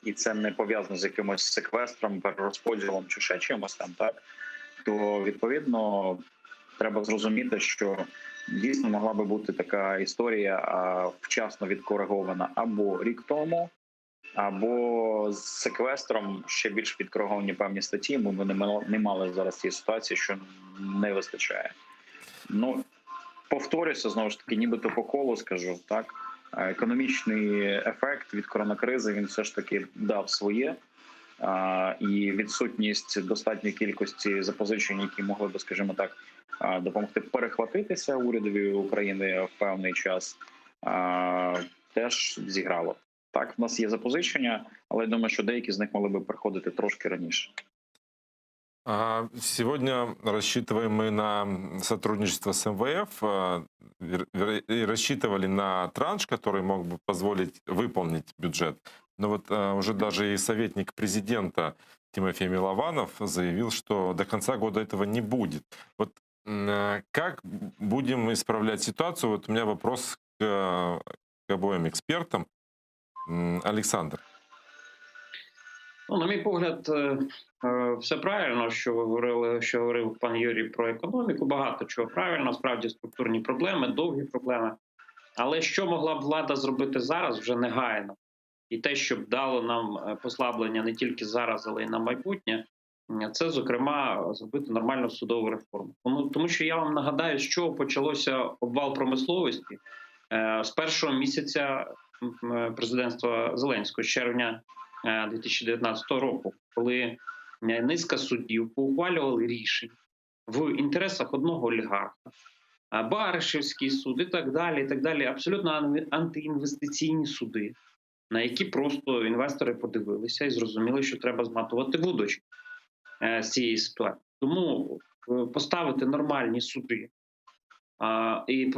I: і це не пов'язано з якимось секвестром, перерозподілом чи ще чимось там, так, то відповідно треба зрозуміти, що дійсно могла би бути така історія вчасно відкоригована або рік тому, або з секвестром ще більш відкориговані певні статті. Ми не мали зараз цієї ситуації, що не вистачає. Ну, повторюся, знову ж таки, нібито по колу скажу, так, економічний ефект від коронакризи, він все ж таки дав своє, і відсутність достатньої кількості запозичень, які могли би, скажімо так, допомогти перехватитися урядові України в певний час, теж зіграло. Так, в нас є запозичення, але я думаю, що деякі з них могли би приходити трошки раніше.
A: Сегодня рассчитываем мы на сотрудничество с МВФ и рассчитывали на транш, который мог бы позволить выполнить бюджет. Но вот уже даже и советник президента Тимофей Милованов заявил, что до конца года этого не будет. Вот как будем исправлять ситуацию? Вот у меня вопрос к обоим экспертам. Олександр.
H: Ну, на мій погляд, все правильно, що говорив пан Юрій про економіку. Багато чого правильно, справді структурні проблеми, довгі проблеми. Але що могла б влада зробити зараз вже негайно? І те, що б дало нам послаблення не тільки зараз, але й на майбутнє, це, зокрема, зробити нормальну судову реформу. Тому що я вам нагадаю, з чого почалося обвал промисловості. З першого місяця президентства Зеленського з червня 2019 року, коли низка суддів поухвалювали рішень в інтересах одного олігарха, Баришевський суд і так далі, абсолютно антиінвестиційні суди, на які просто інвестори подивилися і зрозуміли, що треба зматувати вудочки з цієї ситуації. Тому поставити нормальні суди і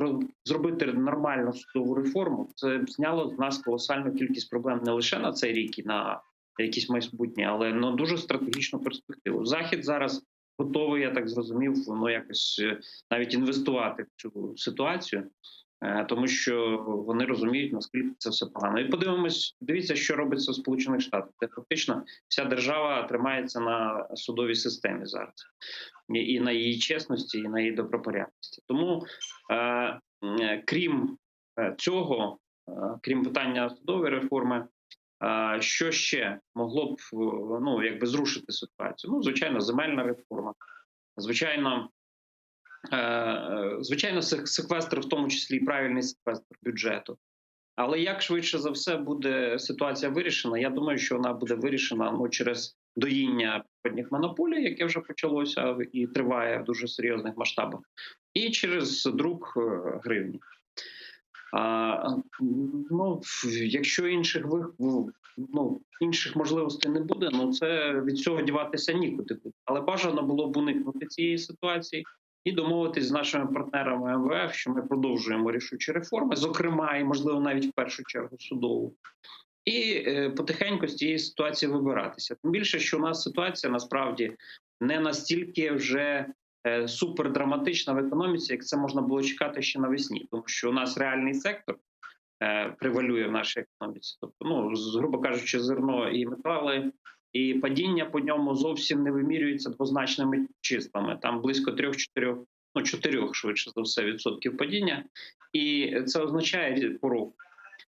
H: зробити нормальну судову реформу, це б зняло з нас колосальну кількість проблем не лише на цей рік і на якісь майбутнє, але на дуже стратегічну перспективу. Захід зараз готовий, я так зрозумів, якось навіть інвестувати в цю ситуацію, тому що вони розуміють, наскільки це все погано. І дивіться, що робиться в Сполучених Штатах. Де фактично вся держава тримається на судовій системі зараз. І на її чесності, і на її добропорядності. Тому, крім цього, крім питання судової реформи, що ще могло б зрушити ситуацію? Звичайно, земельна реформа, звичайно, секвестр, в тому числі і правильний секвестр бюджету. Але як швидше за все буде ситуація вирішена? Я думаю, що вона буде вирішена через доїння природних монополій, яке вже почалося і триває в дуже серйозних масштабах, і через друк гривні. Якщо інших можливостей не буде, це від цього діватися нікуди буде. Але бажано було б уникнути цієї ситуації і домовитись з нашими партнерами МВФ, що ми продовжуємо рішучі реформи, зокрема, і, можливо, навіть в першу чергу судову, і потихеньку з цієї ситуації вибиратися. Тим більше, що у нас ситуація, насправді, не настільки вже супердраматична в економіці, як це можна було чекати ще навесні. Тому що у нас реальний сектор превалює в нашій економіці. Тобто, грубо кажучи, зерно і метали, і падіння по ньому зовсім не вимірюється двозначними числами. Там близько 4 швидше за все відсотків падіння. І це означає порог.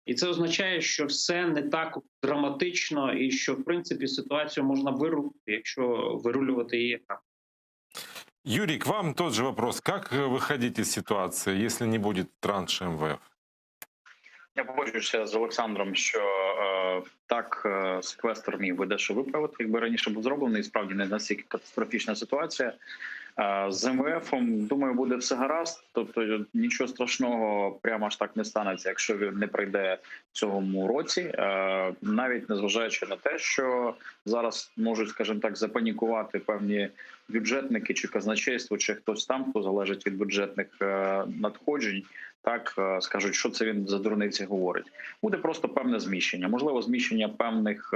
H: І це означає, що все не так драматично і що, в принципі, ситуацію можна вирулити, якщо вирулювати її так.
A: Юрий, к вам тот же вопрос. Как выходить из ситуации, если не будет транша МВФ?
I: Я погоджуюся з Олександром, що так, секвестр міг би дещо виправити, якби раніше був зроблений, справді не настільки катастрофічна ситуація. З МВФом, думаю, буде все гаразд, тобто нічого страшного прямо аж так не станеться, якщо він не прийде в цьому році, навіть незважаючи на те, що зараз можуть, скажімо так, запанікувати певні бюджетники чи казначейство, чи хтось там, хто залежить від бюджетних надходжень, так, скажуть, що це він за дурниці говорить. Буде просто певне зміщення. Можливо, зміщення певних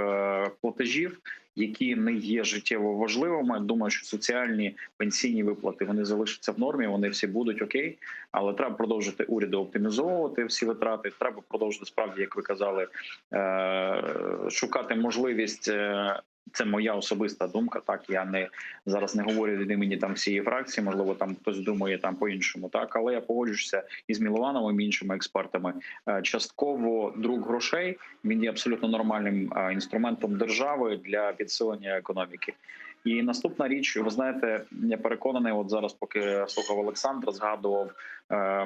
I: платежів, які не є життєво важливими. Думаю, що соціальні пенсійні виплати, вони залишаться в нормі, вони всі будуть окей, але треба продовжити уряду оптимізовувати всі витрати, треба продовжити справді, як ви казали, шукати можливість. Це моя особиста думка. Так, я зараз не говорю від імені там всієї фракції. Можливо, там хтось думає там по-іншому. Так, але я погоджуюся із Міловановим і іншими експертами. Частково друк грошей він є абсолютно нормальним інструментом держави для підсилення економіки. І наступна річ, ви знаєте, я переконаний, от зараз, поки слухав Олександра, згадував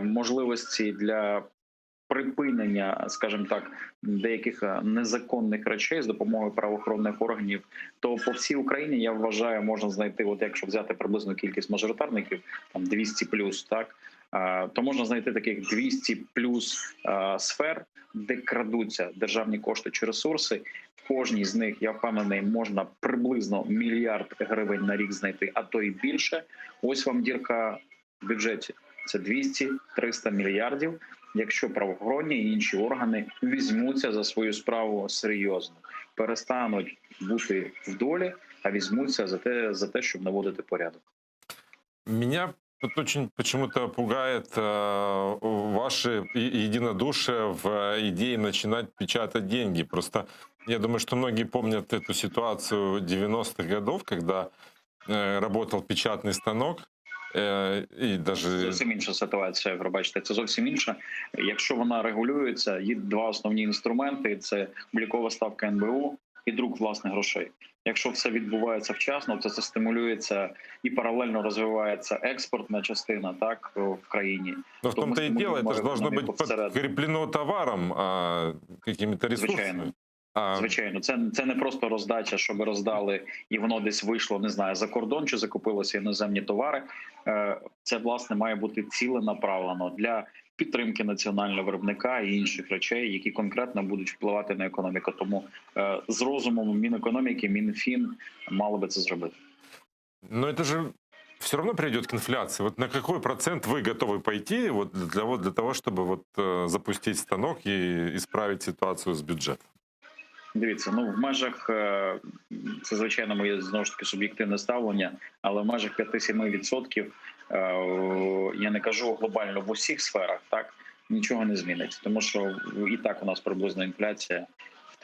I: можливості для припинення, скажімо так, деяких незаконних речей з допомогою правоохоронних органів, то по всій Україні, я вважаю, можна знайти, от якщо взяти приблизну кількість мажоритарників, там 200 плюс, так, то можна знайти таких 200 плюс сфер, де крадуться державні кошти чи ресурси. В кожній з них, я впевнений, можна приблизно 1 мільярд гривень на рік знайти, а то і більше. Ось вам дірка в бюджеті. Це 200-300 мільярдів. Якщо правоохоронні і інші органи візьмуться за свою справу серйозно, перестануть бути в долі, а візьмуться за те, щоб наводити порядок.
A: Меня тут очень почему-то пугает ваше единодушие в идее начинать печатать деньги. Просто я думаю, что многие помнят эту ситуацию 90-х годов, когда работал печатный станок. І даже...
I: Зовсім інша ситуація, пробачте, це зовсім інша. Якщо вона регулюється, є два основні інструменти – це облікова ставка НБУ і друк власних грошей. Якщо все відбувається вчасно, то це стимулюється і паралельно розвивається експортна частина, так, в країні.
A: Но в
I: То ми
A: том-то и дело,
I: стимулюємо
A: это же должно
I: економіку
A: быть
I: всередині.
A: подкреплено товаром, какими-то ресурсами.
I: Звичайно.
A: А,
I: Звичайно, це не просто роздача, щоб роздали і воно десь вийшло, не знаю, за кордон чи закупилося іноземні товари. Це, власне, має бути ціленаправлено для підтримки національного виробника і інших речей, які конкретно будуть впливати на економіку. Тому з розумом Мінекономіки, Мінфін мало би це зробити.
A: Но это же все равно приведет к инфляции. Вот на какой процент вы готовы пойти для того, чтобы запустить станок и исправить ситуацию с бюджетом?
I: Дивіться, ну в межах, це звичайно моє знову ж таки суб'єктивне ставлення, але в межах 5-7% я не кажу глобально в усіх сферах, так нічого не зміниться, тому що і так у нас приблизно інфляція в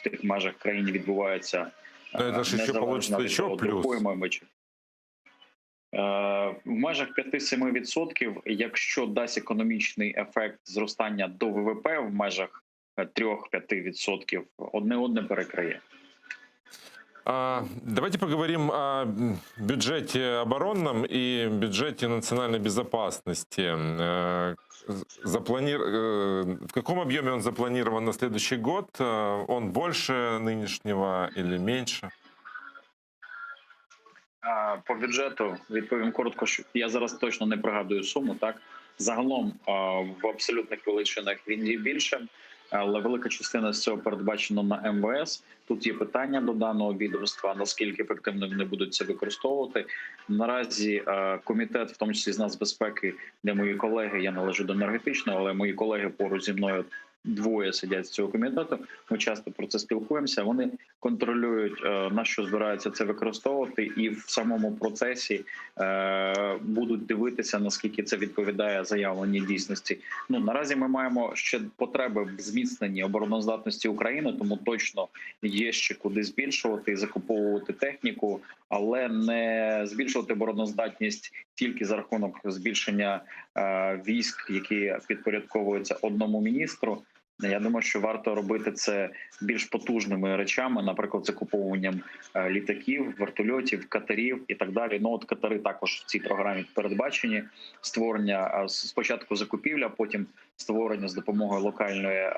I: тих межах країні відбувається.
A: Это же еще получится еще плюс.
I: В межах 5-7%, якщо дасть економічний ефект зростання до ВВП в межах 3-5%, одне перекриє.
A: Давайте поговорим о бюджете оборонном и бюджете национальной безопасности. В каком объеме он запланирован на следующий год? Он больше нынешнего или меньше?
I: По бюджету відповім коротко, що я зараз точно не пригадую суму. Так загалом в абсолютних величинах він є більшим, але велика частина з цього передбачено на МВС. Тут є питання до даного відомства, наскільки ефективно вони будуть це використовувати. Наразі комітет, в тому числі з нацбезпеки, де мої колеги, я належу до енергетичного, але мої колеги поруч зі мною двоє сидять з цього комітету. Ми часто про це спілкуємося. Вони контролюють, на що збираються це використовувати, і в самому процесі будуть дивитися, наскільки це відповідає заявленій дійсності. Ну наразі ми маємо ще потреби в зміцненні обороноздатності України, тому точно є ще куди збільшувати і закуповувати техніку, але не збільшувати обороноздатність тільки за рахунок збільшення військ, які підпорядковуються одному міністру. Я думаю, що варто робити це більш потужними речами, наприклад, закуповуванням літаків, вертольотів, катерів і так далі. Ну от катери також в цій програмі передбачені. Створення спочатку закупівля, потім створення з допомогою локальної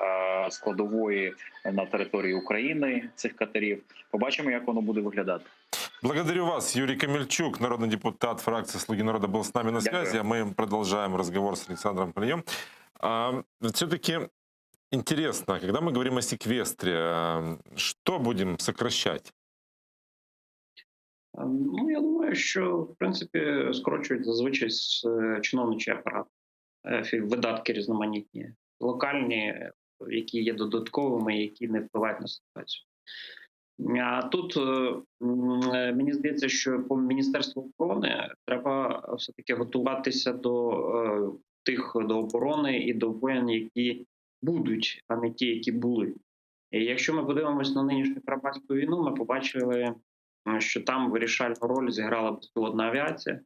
I: складової на території України цих катерів. Побачимо, як воно буде виглядати.
A: Благодарю вас. Юрий Камельчук, народный депутат фракции «Слуги народа», был с нами на связи, а мы продолжаем разговор с Александром Палием. Все-таки интересно, когда мы говорим о секвестре, что будем сокращать?
H: Ну, я думаю, що, в принципі, скорочують зазвичай чиновничий апарат, видатки різноманітні, локальні, які є додатковими, які не впливають на ситуацію. А тут мені здається, що по Міністерству оборони треба все-таки готуватися до оборони і до воєн, які будуть, а не ті, які були. І якщо ми подивимося на нинішню Карабахську війну, ми побачили, що там вирішальну роль зіграла безпілотна авіація.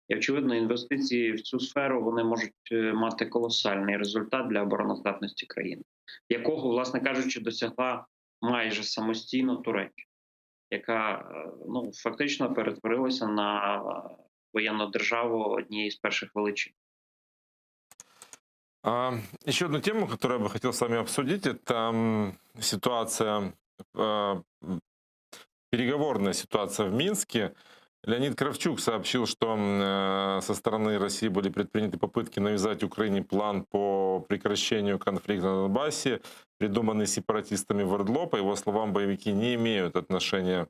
H: І, очевидно, інвестиції в цю сферу вони можуть мати колосальний результат для обороноздатності країни, якого, власне кажучи, досягла майже самостійно Туреччина, яка фактично перетворилася на воєнну державу однієї з перших величин.
A: Еще одну тему, которую я бы хотел с вами обсудить, это ситуация, переговорная ситуация в Минске. Леонид Кравчук сообщил, что со стороны России были предприняты попытки навязать Украине план по прекращению конфликта на Донбассе, придуманный сепаратистами в ОРДЛО. По его словам, боевики не имеют отношения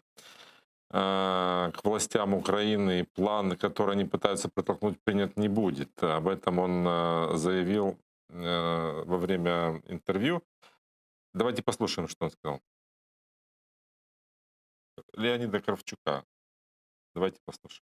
A: к властям Украины, и план, который они пытаются протолкнуть, принят не будет. Об этом он заявил во время интервью. Давайте послушаем, что он сказал. Леонида Кравчука. Давайте послушаем.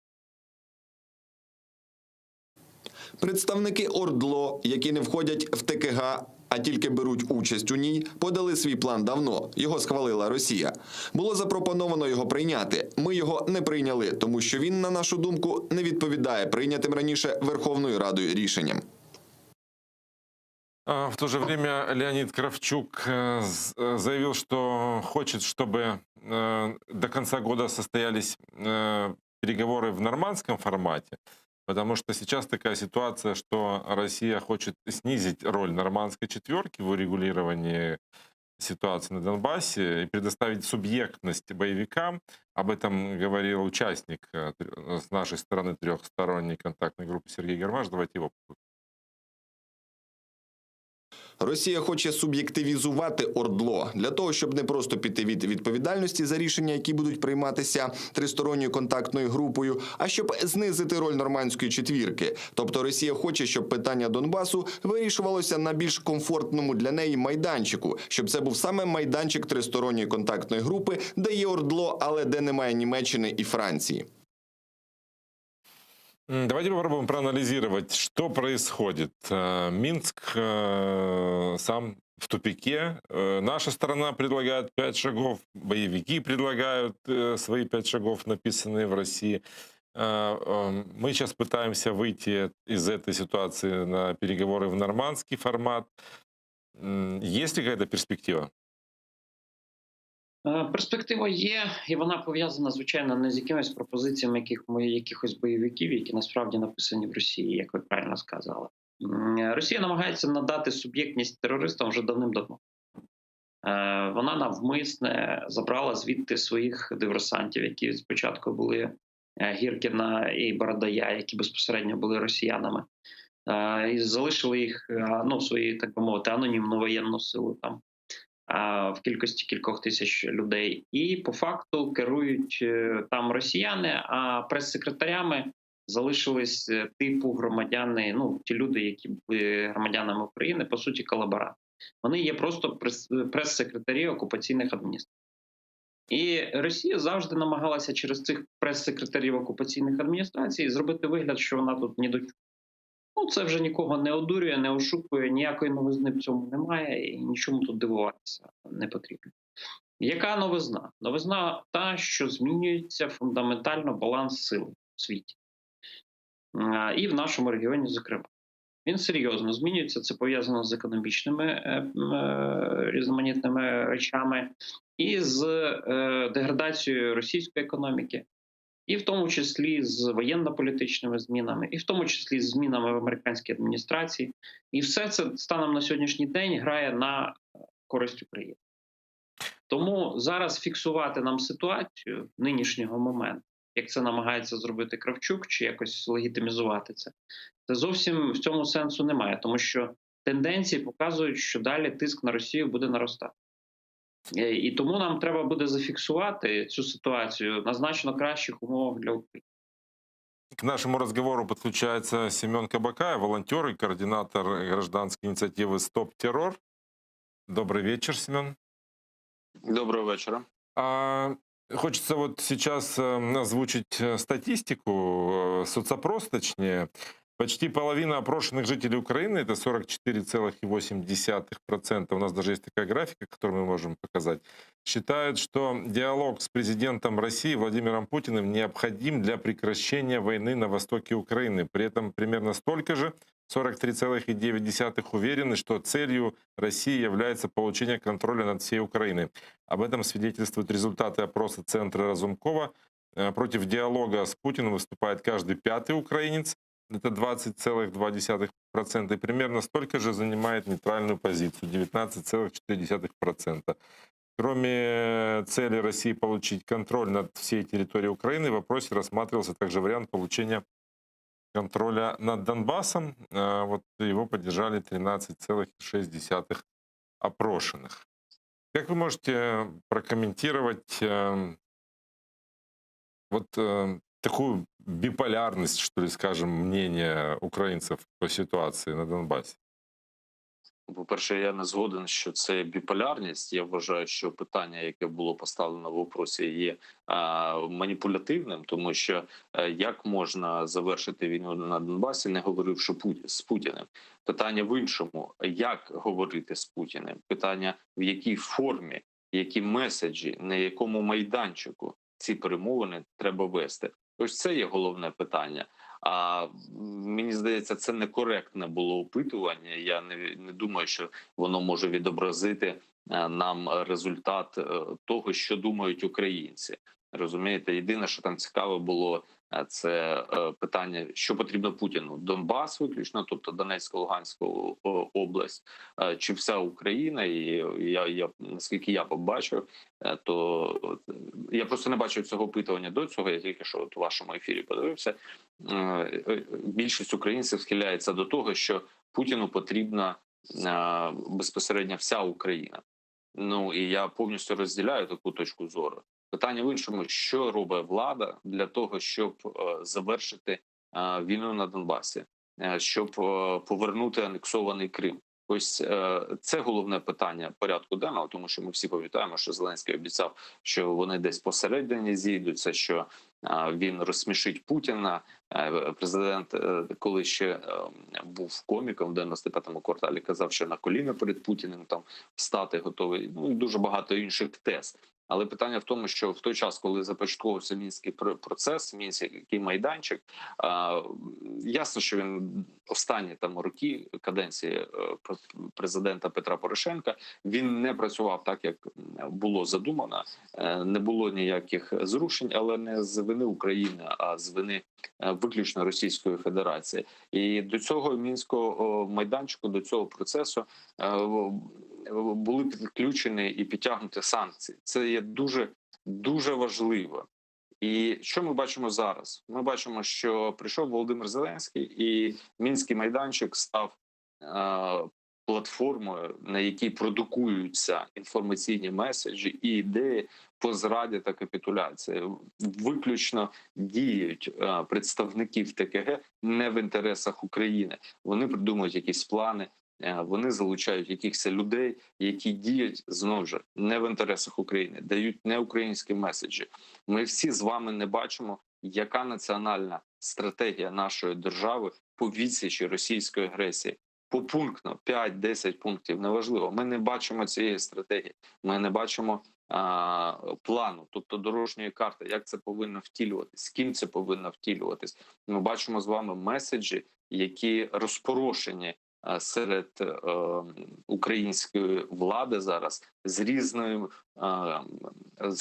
G: Представники ОРДЛО, які не входять в ТКГ, а тільки беруть участь у ній, подали свій план давно. Його схвалила Росія. Було запропоновано його прийняти. Ми його не прийняли, тому що він, на нашу думку, не відповідає прийнятим раніше Верховною Радою рішенням.
A: В то же время Леонид Кравчук заявил, что хочет, чтобы до конца года состоялись переговоры в нормандском формате, потому что сейчас такая ситуация, что Россия хочет снизить роль нормандской четверки в урегулировании ситуации на Донбассе и предоставить субъектность боевикам. Об этом говорил участник с нашей стороны трехсторонней контактной группы Сергей Гармаш. Давайте его.
G: Росія хоче суб'єктивізувати ОРДЛО для того, щоб не просто піти від відповідальності за рішення, які будуть прийматися тристоронньою контактною групою, а щоб знизити роль нормандської четвірки. Тобто Росія хоче, щоб питання Донбасу вирішувалося на більш комфортному для неї майданчику, щоб це був саме майданчик тристоронньої контактної групи, де є ОРДЛО, але де немає Німеччини і Франції.
A: Давайте попробуем проанализировать, что происходит. Минск сам в тупике. Наша сторона предлагает 5 шагов, боевики предлагают свои 5 шагов, написанные в России. Мы сейчас пытаемся выйти из этой ситуации на переговоры в нормандский формат. Есть ли какая-то перспектива?
H: Перспектива є, і вона пов'язана, звичайно, не з якимись пропозиціями якихось бойовиків, які насправді написані в Росії, як ви правильно сказали. Росія намагається надати суб'єктність терористам вже давним-давно. Вона навмисне забрала звідти своїх диверсантів, які спочатку були Гіркіна і Бородая, які безпосередньо були росіянами, і залишили їх, ну, свої, так би мовити, анонімну воєнну силу там в кількості кількох тисяч людей. І по факту керують там росіяни, а прес-секретарями залишились типу громадяни, ну, ті люди, які були громадянами України, по суті, колаборанти. Вони є просто прес-секретарі окупаційних адміністрацій. І Росія завжди намагалася через цих прес-секретарів окупаційних адміністрацій зробити вигляд, що вона тут ні до чого. Ну, це вже нікого не одурює, не ошукує, ніякої новизни в цьому немає і нічому тут дивуватися не потрібно. Яка новизна? Новизна та, що змінюється фундаментально баланс сил в світі. І в нашому регіоні, зокрема. Він серйозно змінюється, це пов'язано з економічними різноманітними речами і з деградацією російської економіки, і в тому числі з воєнно-політичними змінами, і в тому числі з змінами в американській адміністрації. І все це станом на сьогоднішній день грає на користь України. Тому зараз фіксувати нам ситуацію нинішнього моменту, як це намагається зробити Кравчук, чи якось легітимізувати це, це зовсім в цьому сенсу немає, тому що тенденції показують, що далі тиск на Росію буде наростати. І тому нам треба буде зафіксувати цю ситуацію на значно кращих умовах для України.
A: К нашему разговору подключается Семен Кабакаев, волонтер и координатор гражданской инициативы «Стоп террор». Добрый вечер, Семен.
J: Доброго вечера.
A: Хочется вот сейчас озвучить статистику, соцопрос точнее. Почти половина опрошенных жителей Украины, это 44,8%, у нас даже есть такая графика, которую мы можем показать, считают, что диалог с президентом России Владимиром Путиным необходим для прекращения войны на востоке Украины. При этом примерно столько же, 43,9% уверены, что целью России является получение контроля над всей Украиной. Об этом свидетельствуют результаты опроса Центра Разумкова. Против диалога с Путиным выступает каждый 5-й украинец. Это 20,2%. И примерно столько же занимает нейтральную позицию, 19,4%. Кроме цели России получить контроль над всей территорией Украины, в вопросе рассматривался также вариант получения контроля над Донбассом. Вот его поддержали 13,6% опрошенных. Как вы можете прокомментировать такую биполярность, что ли, скажем, мнения українців по ситуації на Донбасі?
J: По-перше, я не згоден, що це біполярність. Я вважаю, що питання, яке було поставлено в вопросі, є маніпулятивним, тому що як можна завершити війну на Донбасі, не говоривши з Путіним? Питання в іншому, як говорити з Путіним? Питання в якій формі, які меседжі, на якому майданчику ці перемовини треба вести. Ось це є головне питання. А мені здається, це некоректне було опитування. Я не думаю, що воно може відобразити нам результат того, що думають українці. Розумієте, єдине, що там цікаве було, це питання, що потрібно Путіну: Донбас виключно, тобто Донецька, Луганська область, чи вся Україна. І я наскільки я побачив, то я просто не бачив цього опитування до цього. Я тільки що от у вашому ефірі подивився. Більшість українців схиляється до того, що Путіну потрібна безпосередньо вся Україна. Ну і я повністю розділяю таку точку зору. Питання в іншому: що робить влада для того, щоб завершити війну на Донбасі, щоб повернути анексований Крим? Ось це головне питання порядку денного, тому що ми всі пам'ятаємо, що Зеленський обіцяв, що вони десь посередині зійдуться, що він розсмішить Путіна. Президент, коли ще був коміком в 95-му кварталі, казав, що на коліна перед Путіним там стати готовий. Ну і дуже багато інших тез. Але питання в тому, що в той час, коли започатковувався мінський процес, мінський майданчик, ясно, що він останні там роки каденції президента Петра Порошенка, він не працював так, як було задумано, не було ніяких зрушень, але не з вини України, а з вини виключно Російської Федерації. І до цього мінського майданчику, до цього процесу були підключені і підтягнуті санкції. Це є дуже важливо. І що ми бачимо зараз? Ми бачимо, що прийшов Володимир Зеленський, і мінський майданчик став платформою, на якій продукуються інформаційні меседжі і ідеї по зраді та капітуляції. Виключно діють представники в ТКГ не в інтересах України. Вони придумують якісь плани, вони залучають якихось людей, які діють, знову ж, не в інтересах України, дають неукраїнські меседжі. Ми всі з вами не бачимо, яка національна стратегія нашої держави по відсічі російської агресії. Попунктно, 5-10 пунктів, неважливо. Ми не бачимо цієї стратегії, ми не бачимо плану, тобто дорожньої карти, як це повинно втілюватись, з ким це повинно втілюватись. Ми бачимо з вами меседжі, які розпорошені серед української влади зараз з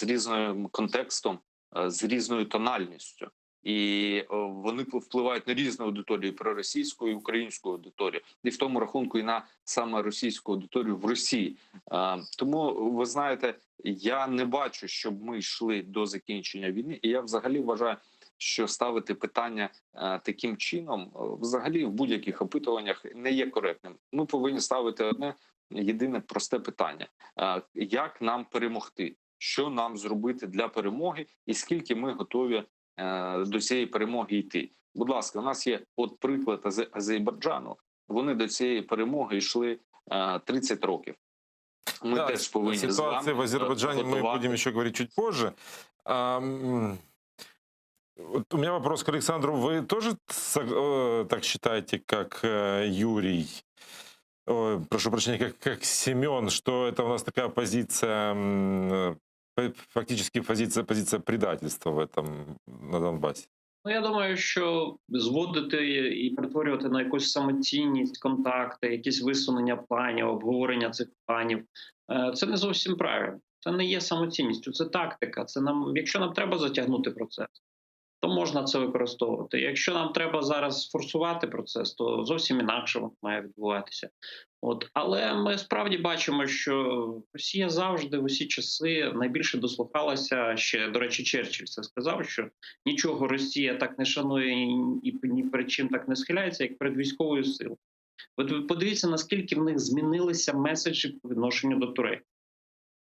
J: різним контекстом, з різною тональністю. І вони впливають на різну аудиторію, про російську і українську аудиторію, і в тому рахунку і на саме російську аудиторію в Росії. Тому, ви знаєте, я не бачу, щоб ми йшли до закінчення війни, і я взагалі вважаю, що ставити питання таким чином взагалі в будь-яких опитуваннях не є коректним. Ми повинні ставити одне єдине просте питання: як нам перемогти, що нам зробити для перемоги, і скільки ми готові до цієї перемоги йти. Будь ласка, у нас є от приклад Азербайджану. Вони до цієї перемоги йшли 30 років. Мы теж повинні з вами
A: ситуация в Азербайджане мы
J: готувати.
A: будем еще говорить чуть позже. Вот у меня вопрос к Александру. Вы тоже так считаете, как Юрий? Ой, прошу прощения, как Семен, что это у нас такая позиция, фактически позиция предательства в этом, на Донбассе?
H: Ну, я думаю, що зводити і перетворювати на якусь самоцінність, контакти, якісь висунення планів, обговорення цих планів – це не зовсім правильно. Це не є самоцінністю, це тактика. Це якщо нам треба затягнути процес, то можна це використовувати. Якщо нам треба зараз форсувати процес, то зовсім інакше воно має відбуватися. Але ми справді бачимо, що Росія завжди в усі часи найбільше дослухалася, ще, до речі, Черчилль це сказав, що нічого Росія так не шанує і ні перед чим так не схиляється, як перед військовою силою. От ви подивіться, наскільки в них змінилися меседжі по відношенню до Туреччини.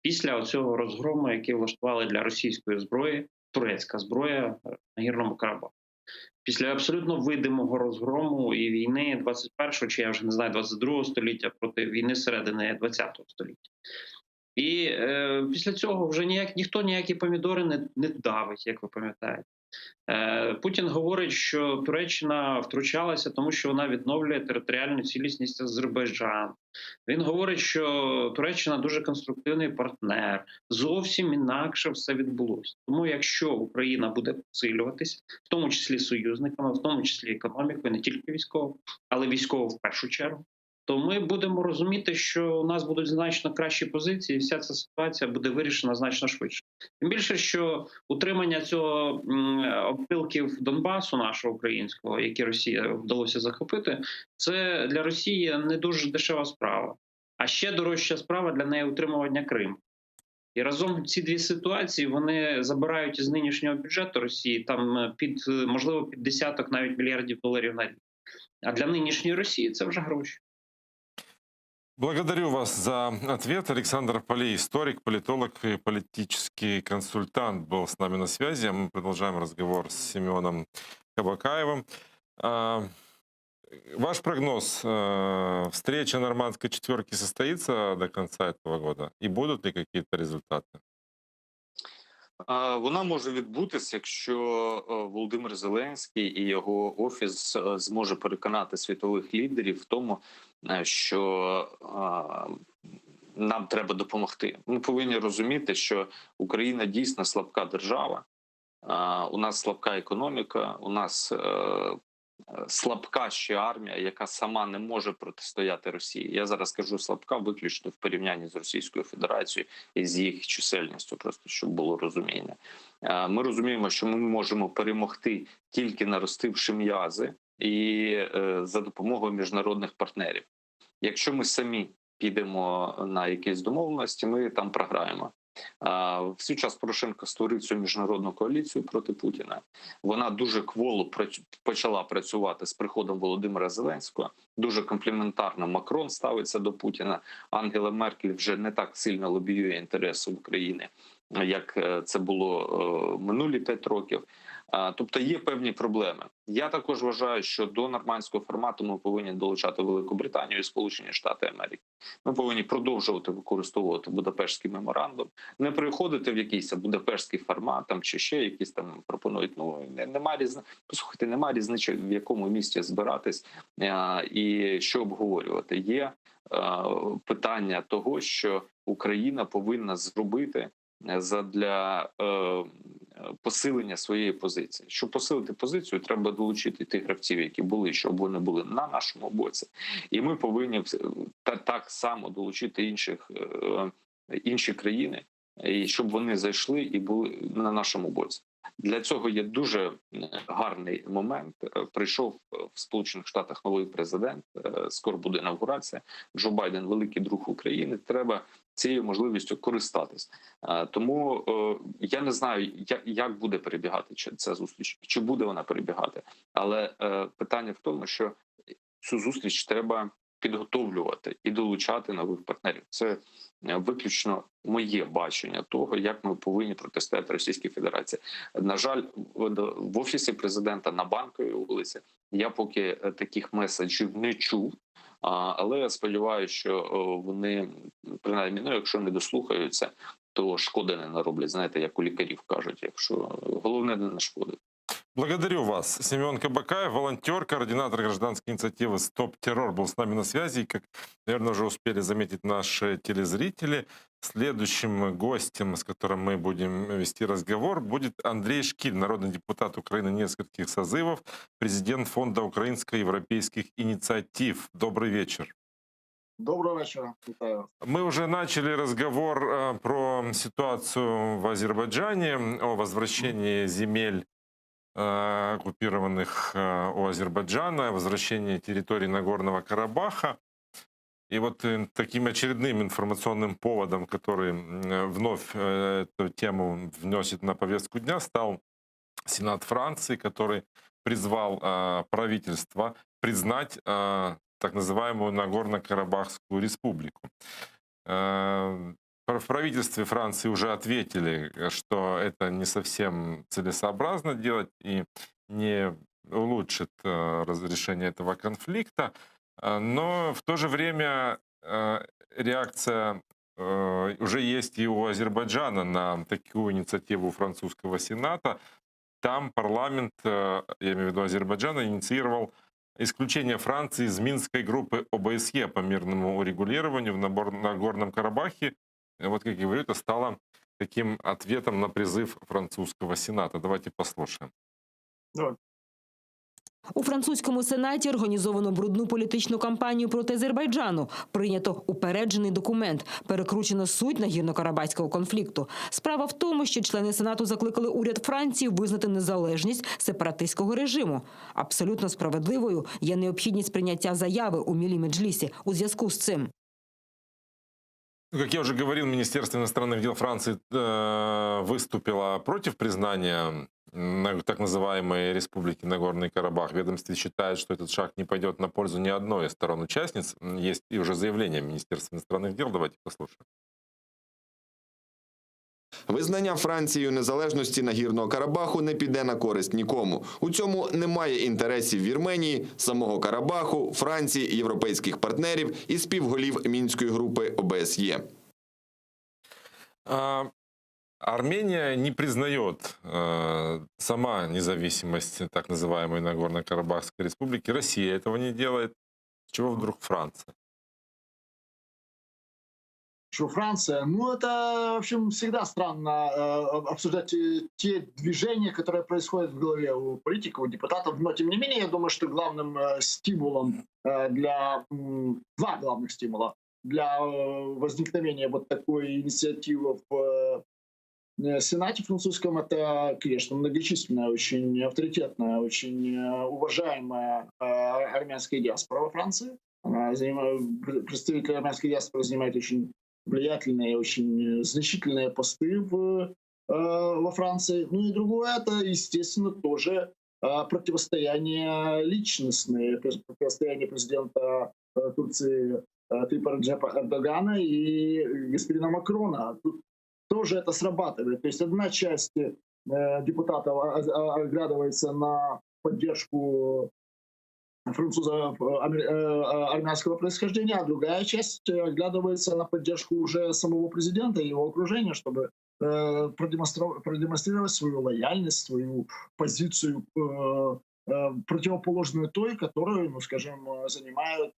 H: Після цього розгрому, який влаштували для російської зброї, турецька зброя на Гірному Карабаху. Після абсолютно видимого розгрому і війни 21-го, чи я вже не знаю, 22-го століття проти війни середини 20-го століття. І після цього вже ніхто ніякі помідори не давить, як ви пам'ятаєте. Путін говорить, що Туреччина втручалася, тому що вона відновлює територіальну цілісність Азербайджану. Він говорить, що Туреччина дуже конструктивний партнер. Зовсім інакше все відбулося. Тому якщо Україна буде посилюватися, в тому числі союзниками, в тому числі економікою, не тільки військово, але військово в першу чергу, то ми будемо розуміти, що у нас будуть значно кращі позиції, і вся ця ситуація буде вирішена значно швидше. Тим більше, що утримання цього обпилків Донбасу нашого українського, які Росія вдалося захопити, це для Росії не дуже дешева справа. А ще дорожча справа для неї утримування Криму. І разом ці дві ситуації вони забирають із нинішнього бюджету Росії там можливо під десяток навіть мільярдів доларів на рік. А для нинішньої Росії це вже гроші.
A: Благодарю вас за ответ. Александр Полей, историк, политолог и политический консультант, был с нами на связи. Мы продолжаем разговор с Семеном Кабакаевым. Ваш прогноз, встреча нормандской четверки состоится до конца этого года? И будут ли какие-то результаты?
J: Вона може відбутися, якщо Володимир Зеленський і його офіс зможе переконати світових лідерів в тому, що нам треба допомогти. Ми повинні розуміти, що Україна дійсно слабка держава, у нас слабка економіка, у нас слабка ще армія, яка сама не може протистояти Росії. Я зараз кажу слабка виключно в порівнянні з Російською Федерацією і з їх чисельністю, просто щоб було розуміння. Ми розуміємо, що ми можемо перемогти тільки наростивши м'язи і за допомогою міжнародних партнерів. Якщо ми самі підемо на якісь домовленості, ми там програємо. В свій час Порошенко створив цю міжнародну коаліцію проти Путіна. Вона дуже кволо почала працювати з приходом Володимира Зеленського. Дуже комплементарно Макрон ставиться до Путіна. Ангела Меркель вже не так сильно лобіює інтереси України, як це було минулі 5 років. Тобто є певні проблеми. Я також вважаю, що до нормандського формату ми повинні долучати Велику Британію і Сполучені Штати Америки. Ми повинні продовжувати використовувати Будапештський меморандум, не приходити в якийсь Будапештський формат там, чи ще якісь там пропонують. Нема різниці. Послухайте, нема різниці, в якому місці збиратись і що обговорювати. Є питання того, що Україна повинна зробити задля посилення своєї позиції. Щоб посилити позицію, треба долучити тих гравців, які були, щоб вони були на нашому боці. І ми повинні так само долучити інші країни, і щоб вони зайшли і були на нашому боці. Для цього є дуже гарний момент. Прийшов в Сполучених Штатах новий президент, скоро буде інавгурація. Джо Байден – великий друг України. Треба цією можливістю користатись. Тому я не знаю, як буде перебігати ця зустріч, чи буде вона перебігати. Але питання в тому, що цю зустріч треба підготовлювати і долучати нових партнерів. Це виключно моє бачення того, як ми повинні протистояти Російській Федерації. На жаль, в Офісі президента на Банковій вулиці я поки таких меседжів не чув, але я сподіваюся, що вони, принаймні, якщо не дослухаються, то шкоди не нароблять. Знаєте, як у лікарів кажуть, якщо головне не нашкодить.
A: Благодарю вас. Семен Кабакаев, волонтер, координатор гражданской инициативы «Стоп террор», был с нами на связи. И, как, наверное, уже успели заметить наши телезрители, следующим гостем, с которым мы будем вести разговор, будет Андрей Шкиль, народный депутат Украины нескольких созывов, президент Фонда украинско-европейских инициатив. Добрый вечер.
K: Доброго вечера. Витаю.
A: Мы уже начали разговор про ситуацию в Азербайджане, о возвращении земель, оккупированных у Азербайджана, возвращение территории Нагорного Карабаха. И вот таким очередным информационным поводом, который вновь эту тему вносит на повестку дня, стал Сенат Франции, который призвал правительство признать так называемую Нагорно-Карабахскую республику. В правительстве Франции уже ответили, что это не совсем целесообразно делать и не улучшит разрешение этого конфликта. Но в то же время реакция уже есть и у Азербайджана на такую инициативу французского Сената. там парламент, я имею в виду Азербайджана, инициировал исключение Франции из Минской группы ОБСЕ по мирному урегулированию в Нагорном Карабахе. Вот, как я говорю, это стало таким ответом на призыв французского Сената. Давайте послушаем.
C: У французькому сенаті організовано брудну політичну кампанію проти Азербайджану. Прийнято упереджений документ. Перекручено суть нагірно-карабахського конфлікту. Справа в тому, що члени сенату закликали уряд Франції визнати незалежність сепаратистського режиму. Абсолютно справедливою є необхідність прийняття заяви у Мілі Меджлісі у зв'язку з цим.
A: Как я уже говорил, Министерство иностранных дел Франции выступило против признания так называемой Республики Нагорный Карабах. Ведомство считает, что этот шаг не пойдет на пользу ни одной из сторон-участниц. Есть и уже заявление Министерства иностранных дел. Давайте послушаем.
G: Визнання Францією незалежності Нагірного Карабаху не піде на користь нікому. У цьому немає інтересів Вірменії, самого Карабаху, Франції, європейських партнерів і співголів Мінської групи ОБСЄ.
A: Армения не признает сама независимость так называемой Нагорно-Карабахской республики. Россия этого не делает. С чего вдруг Франция?
K: Что Франция? Ну, это, в общем, всегда странно обсуждать те движения, которые происходят в голове у политиков, у депутатов. Но, тем не менее, я думаю, что главным стимулом два главных стимула для возникновения вот такой инициативы в Сенате французском — это, конечно, многочисленная, очень авторитетная, очень уважаемая армянская диаспора во Франции. Представители армянской диаспоры занимают очень влиятельные, очень значительные посты во Франции. Ну и другое — это, естественно, тоже противостояние личностное, противостояние президента Турции Тайипа Реджепа Эрдогана и господина Макрона. Тут тоже это срабатывает. То есть одна часть депутатов оглядывается на поддержку французов армянского происхождения, а другая часть оглядывается на поддержку уже самого президента и его окружения, чтобы продемонстрировать свою лояльность, свою позицию, противоположную той, которую, ну, скажем, занимает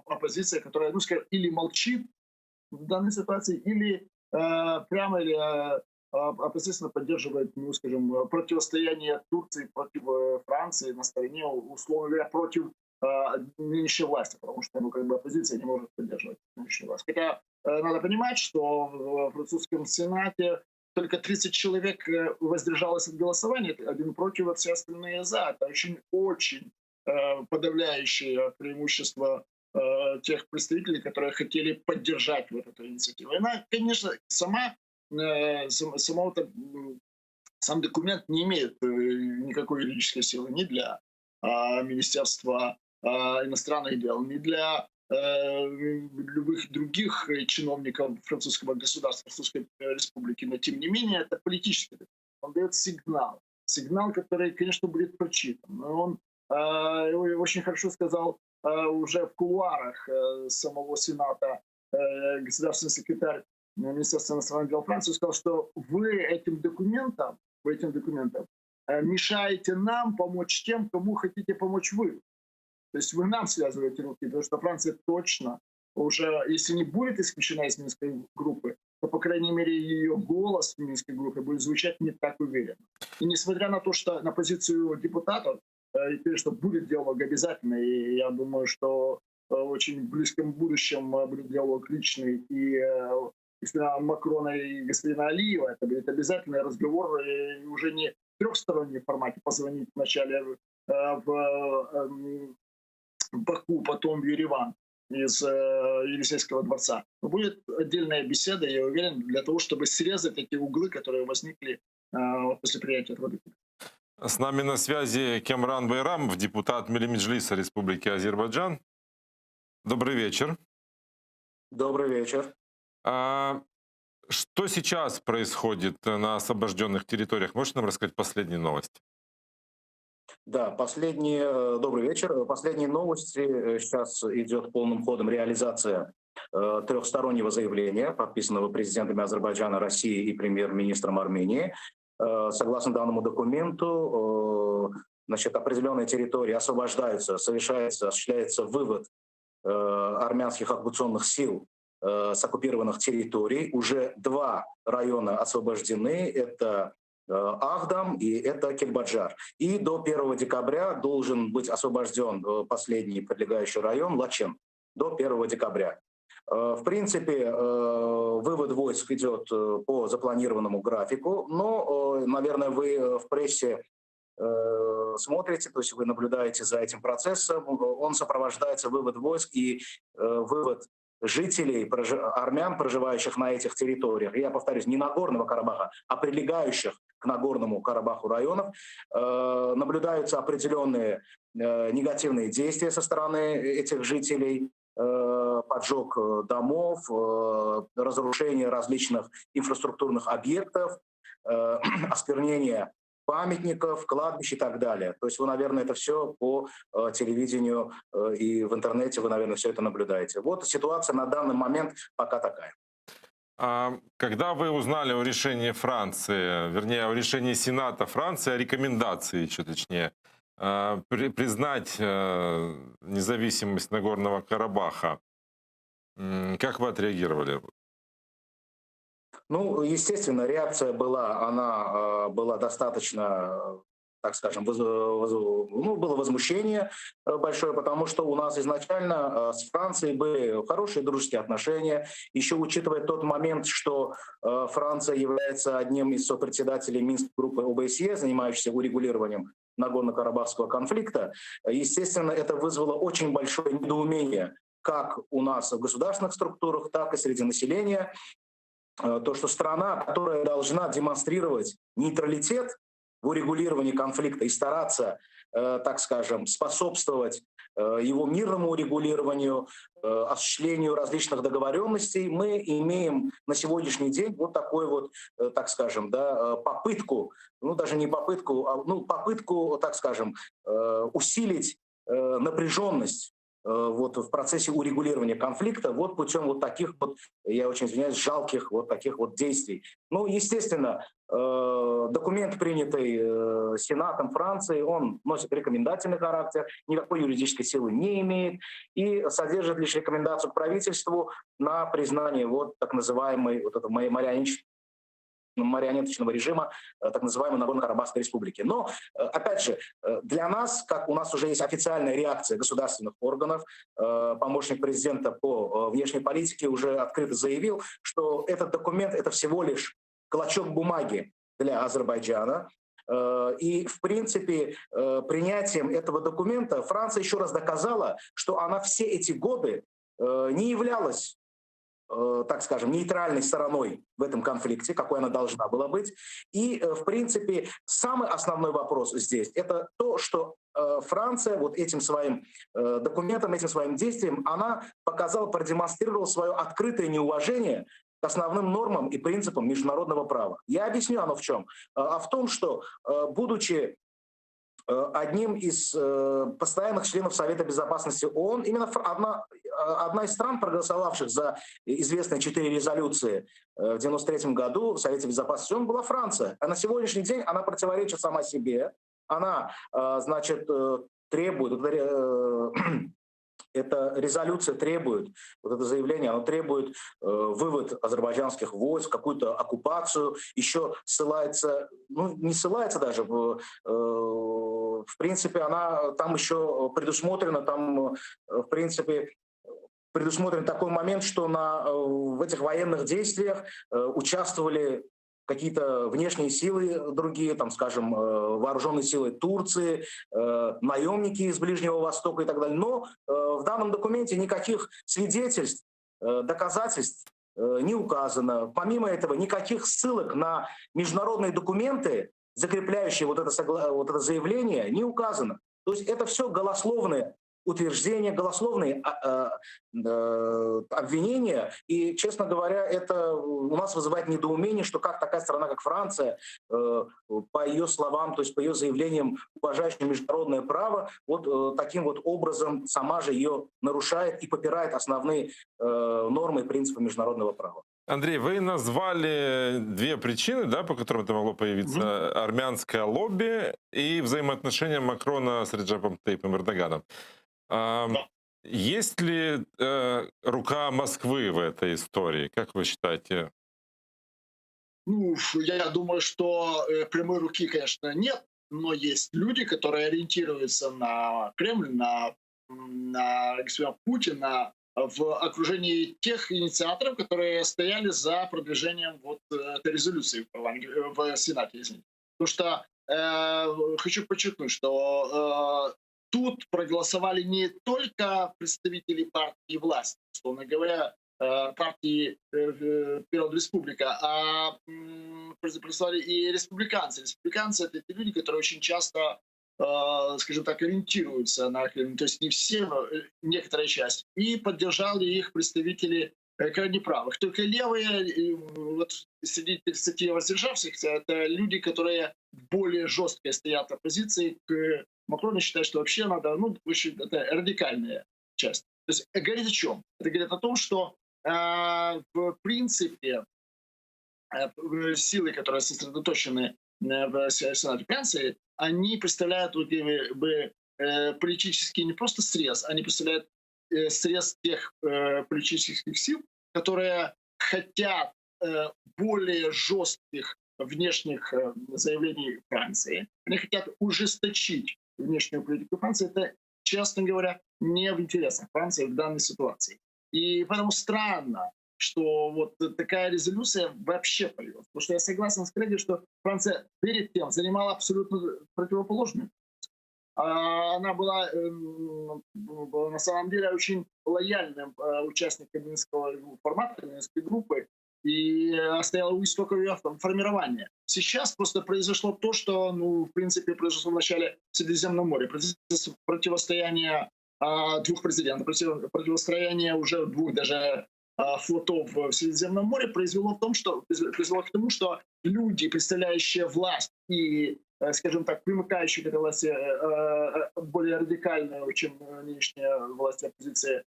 K: оппозиция, которая, ну, скажем, или молчит в данной ситуации, или прямо или опосредственно поддерживает, ну, скажем, противостояние Турции против Франции на стороне, условно говоря, против нынешней власти, потому что, ну, как бы оппозиция не может поддерживать нынешнюю власть. Хотя надо понимать, что в французском Сенате только 30 человек воздержалось от голосования, один против, а все остальные за. Это очень подавляющее преимущество тех представителей, которые хотели поддержать вот эту инициативу. Она, конечно, сам документ не имеет никакой юридической силы ни для Министерства иностранных дел, ни для любых других чиновников французского государства, Французской республики. Но, тем не менее, это политический документ. Он дает сигнал, который, конечно, будет прочитан. Но он очень хорошо сказал уже в кулуарах самого Сената государственный секретарь Министерства иностранных дел Франции сказал, что вы этим документом мешаете нам помочь тем, кому хотите помочь вы. То есть вы нам связываете руки, потому что Франция точно уже, если не будет исключена из Минской группы, то, по крайней мере, ее голос в Минской группе будет звучать не так уверенно. И несмотря на то, что на позицию депутатов, что будет диалог обязательно, и я думаю, что в очень близком будущем будет диалог личный и господина Макрона и господина Алиева, это будет обязательный разговор, и уже не в трехстороннем формате, позвонить вначале в Баку, потом в Ереван из Елисейского дворца. Но будет отдельная беседа, я уверен, для того, чтобы срезать эти углы, которые возникли после принятия этого документа.
A: С нами на связи Кемран Байрамов, депутат Милли Меджлиса Республики Азербайджан. Добрый вечер.
L: Добрый вечер.
A: Что сейчас происходит на освобожденных территориях? Можете нам рассказать последние новости?
L: Да, добрый вечер. Последние новости. Сейчас идет полным ходом реализация трехстороннего заявления, подписанного президентами Азербайджана, России и премьер-министром Армении. Согласно данному документу, значит, определенные территории освобождаются, осуществляется вывод армянских оккупационных сил с оккупированных территорий. Уже 2 района освобождены. Это Ахдам и это Кельбаджар. И до 1 декабря должен быть освобожден последний прилегающий район Лачен. До 1 декабря. В принципе, вывод войск идет по запланированному графику, но, наверное, вы в прессе смотрите, то есть вы наблюдаете за этим процессом, он сопровождается вывод войск и вывод жителей, армян, проживающих на этих территориях, я повторюсь, не Нагорного Карабаха, а прилегающих к Нагорному Карабаху районов, наблюдаются определенные негативные действия со стороны этих жителей, поджог домов, разрушение различных инфраструктурных объектов, осквернение памятников, кладбищ и так далее. То есть вы, наверное, это все по телевидению и в интернете, вы, наверное, все это наблюдаете. Вот ситуация на данный момент пока такая.
A: А когда вы узнали о решении Франции, вернее, о решении Сената Франции, о рекомендации, еще точнее, признать независимость Нагорного Карабаха, как вы отреагировали?
L: Ну, естественно, реакция была, она была достаточно, так скажем, было возмущение большое, потому что у нас изначально с Францией были хорошие дружеские отношения, еще учитывая тот момент, что Франция является одним из сопредседателей Минской группы ОБСЕ, занимающейся урегулированием Нагорно-Карабахского конфликта, естественно, это вызвало очень большое недоумение как у нас в государственных структурах, так и среди населения. То, что страна, которая должна демонстрировать нейтралитет в урегулировании конфликта и стараться, так скажем, способствовать его мирному урегулированию, осуществлению различных договоренностей, мы имеем на сегодняшний день вот такой вот, так скажем, да, попытку, ну даже не попытку, а попытку, так скажем, усилить напряженность вот в процессе урегулирования конфликта вот путем вот таких вот, я очень извиняюсь, жалких вот таких вот действий. Ну, естественно, документ, принятый Сенатом Франции, он носит рекомендательный характер, никакой юридической силы не имеет и содержит лишь рекомендацию к правительству на признание вот так называемой вот этого марионеточного режима так называемой Нагорно-Карабахской республики. Но, опять же, для нас, как у нас уже есть официальная реакция государственных органов, помощник президента по внешней политике уже открыто заявил, что этот документ — это всего лишь клочок бумаги для Азербайджана. И, в принципе, принятием этого документа Франция еще раз доказала, что она все эти годы не являлась, так скажем, нейтральной стороной в этом конфликте, какой она должна была быть. И, в принципе, самый основной вопрос здесь — это то, что Франция вот этим своим документом, этим своим действием, она показала, продемонстрировала свое открытое неуважение к основным нормам и принципам международного права. Я объясню оно в чем. А в том, что, будучи одним из постоянных членов Совета Безопасности ООН, именно одна из стран, проголосовавших за известные 4 резолюции в 1993 году в Совете Безопасности ООН, была Франция. А на сегодняшний день она противоречит сама себе. Она, значит, требует, эта резолюция требует, вот это заявление, оно требует вывод азербайджанских войск, какую-то оккупацию, еще ссылается, ну не ссылается даже, в принципе, она там еще предусмотрена, там, в принципе, предусмотрен такой момент, что в этих военных действиях участвовали какие-то внешние силы другие, там, скажем, вооруженные силы Турции, наемники из Ближнего Востока и так далее. Но в данном документе никаких свидетельств, доказательств не указано. Помимо этого, никаких ссылок на международные документы, закрепляющие вот это заявление, не указано. То есть это все голословные утверждения, голословные обвинения. И, честно говоря, это у нас вызывает недоумение, что как такая страна, как Франция, по ее словам, то есть по ее заявлениям, уважающая международное право, вот таким вот образом сама же ее нарушает и попирает основные нормы и принципы международного права.
A: Андрей, вы назвали две причины, да, по которым это могло появиться. Армянское лобби и взаимоотношения Макрона с Реджепом Тайипом Эрдоганом. Есть ли рука Москвы в этой истории, как вы считаете?
K: Ну, я думаю, что прямой руки, конечно, нет, но есть люди, которые ориентируются на Кремль, на господина Путина в окружении тех инициаторов, которые стояли за продвижением вот этой резолюции в Сенате. Извините. Потому что хочу подчеркнуть, что тут проголосовали не только представители партии власти, условно говоря, партии Первая Республика, а проголосовали и республиканцы. Республиканцы — это те люди, которые очень часто, скажем так, ориентируются на Кремль, то есть не все, но некоторая часть. И поддержали их представители крайне правых. Только левые, вот среди 30 воздержавшихся, это люди, которые более жестко стоят в оппозиции к Макрону, считают, что вообще надо, ну, это радикальная часть. То есть говорит о чем? Это говорит о том, что в принципе силы, которые сосредоточены в Сенате Франции, они представляют политический не просто срез, они представляют срез тех политических сил, которые хотят более жестких внешних заявлений Франции. Они хотят ужесточить внешнюю политику Франции. Это, честно говоря, не в интересах Франции в данной ситуации. И поэтому странно, что вот такая резолюция вообще появилась. Потому что я согласен с коллегой, что Франция перед тем занимала абсолютно противоположную. Она была на самом деле очень лояльным участником Минского формата, Минской группы, и стояла у истоков ее формирования. Сейчас просто произошло то, что, ну, в принципе, произошло в начале Средиземного моря. Противостояние двух президентов, противостояние уже двух даже флотов в Средиземном море привело к тому, что люди, представляющие власть и, скажем так, примыкающие к этой власти, более радикальную, чем нынешняя власть оппозиции,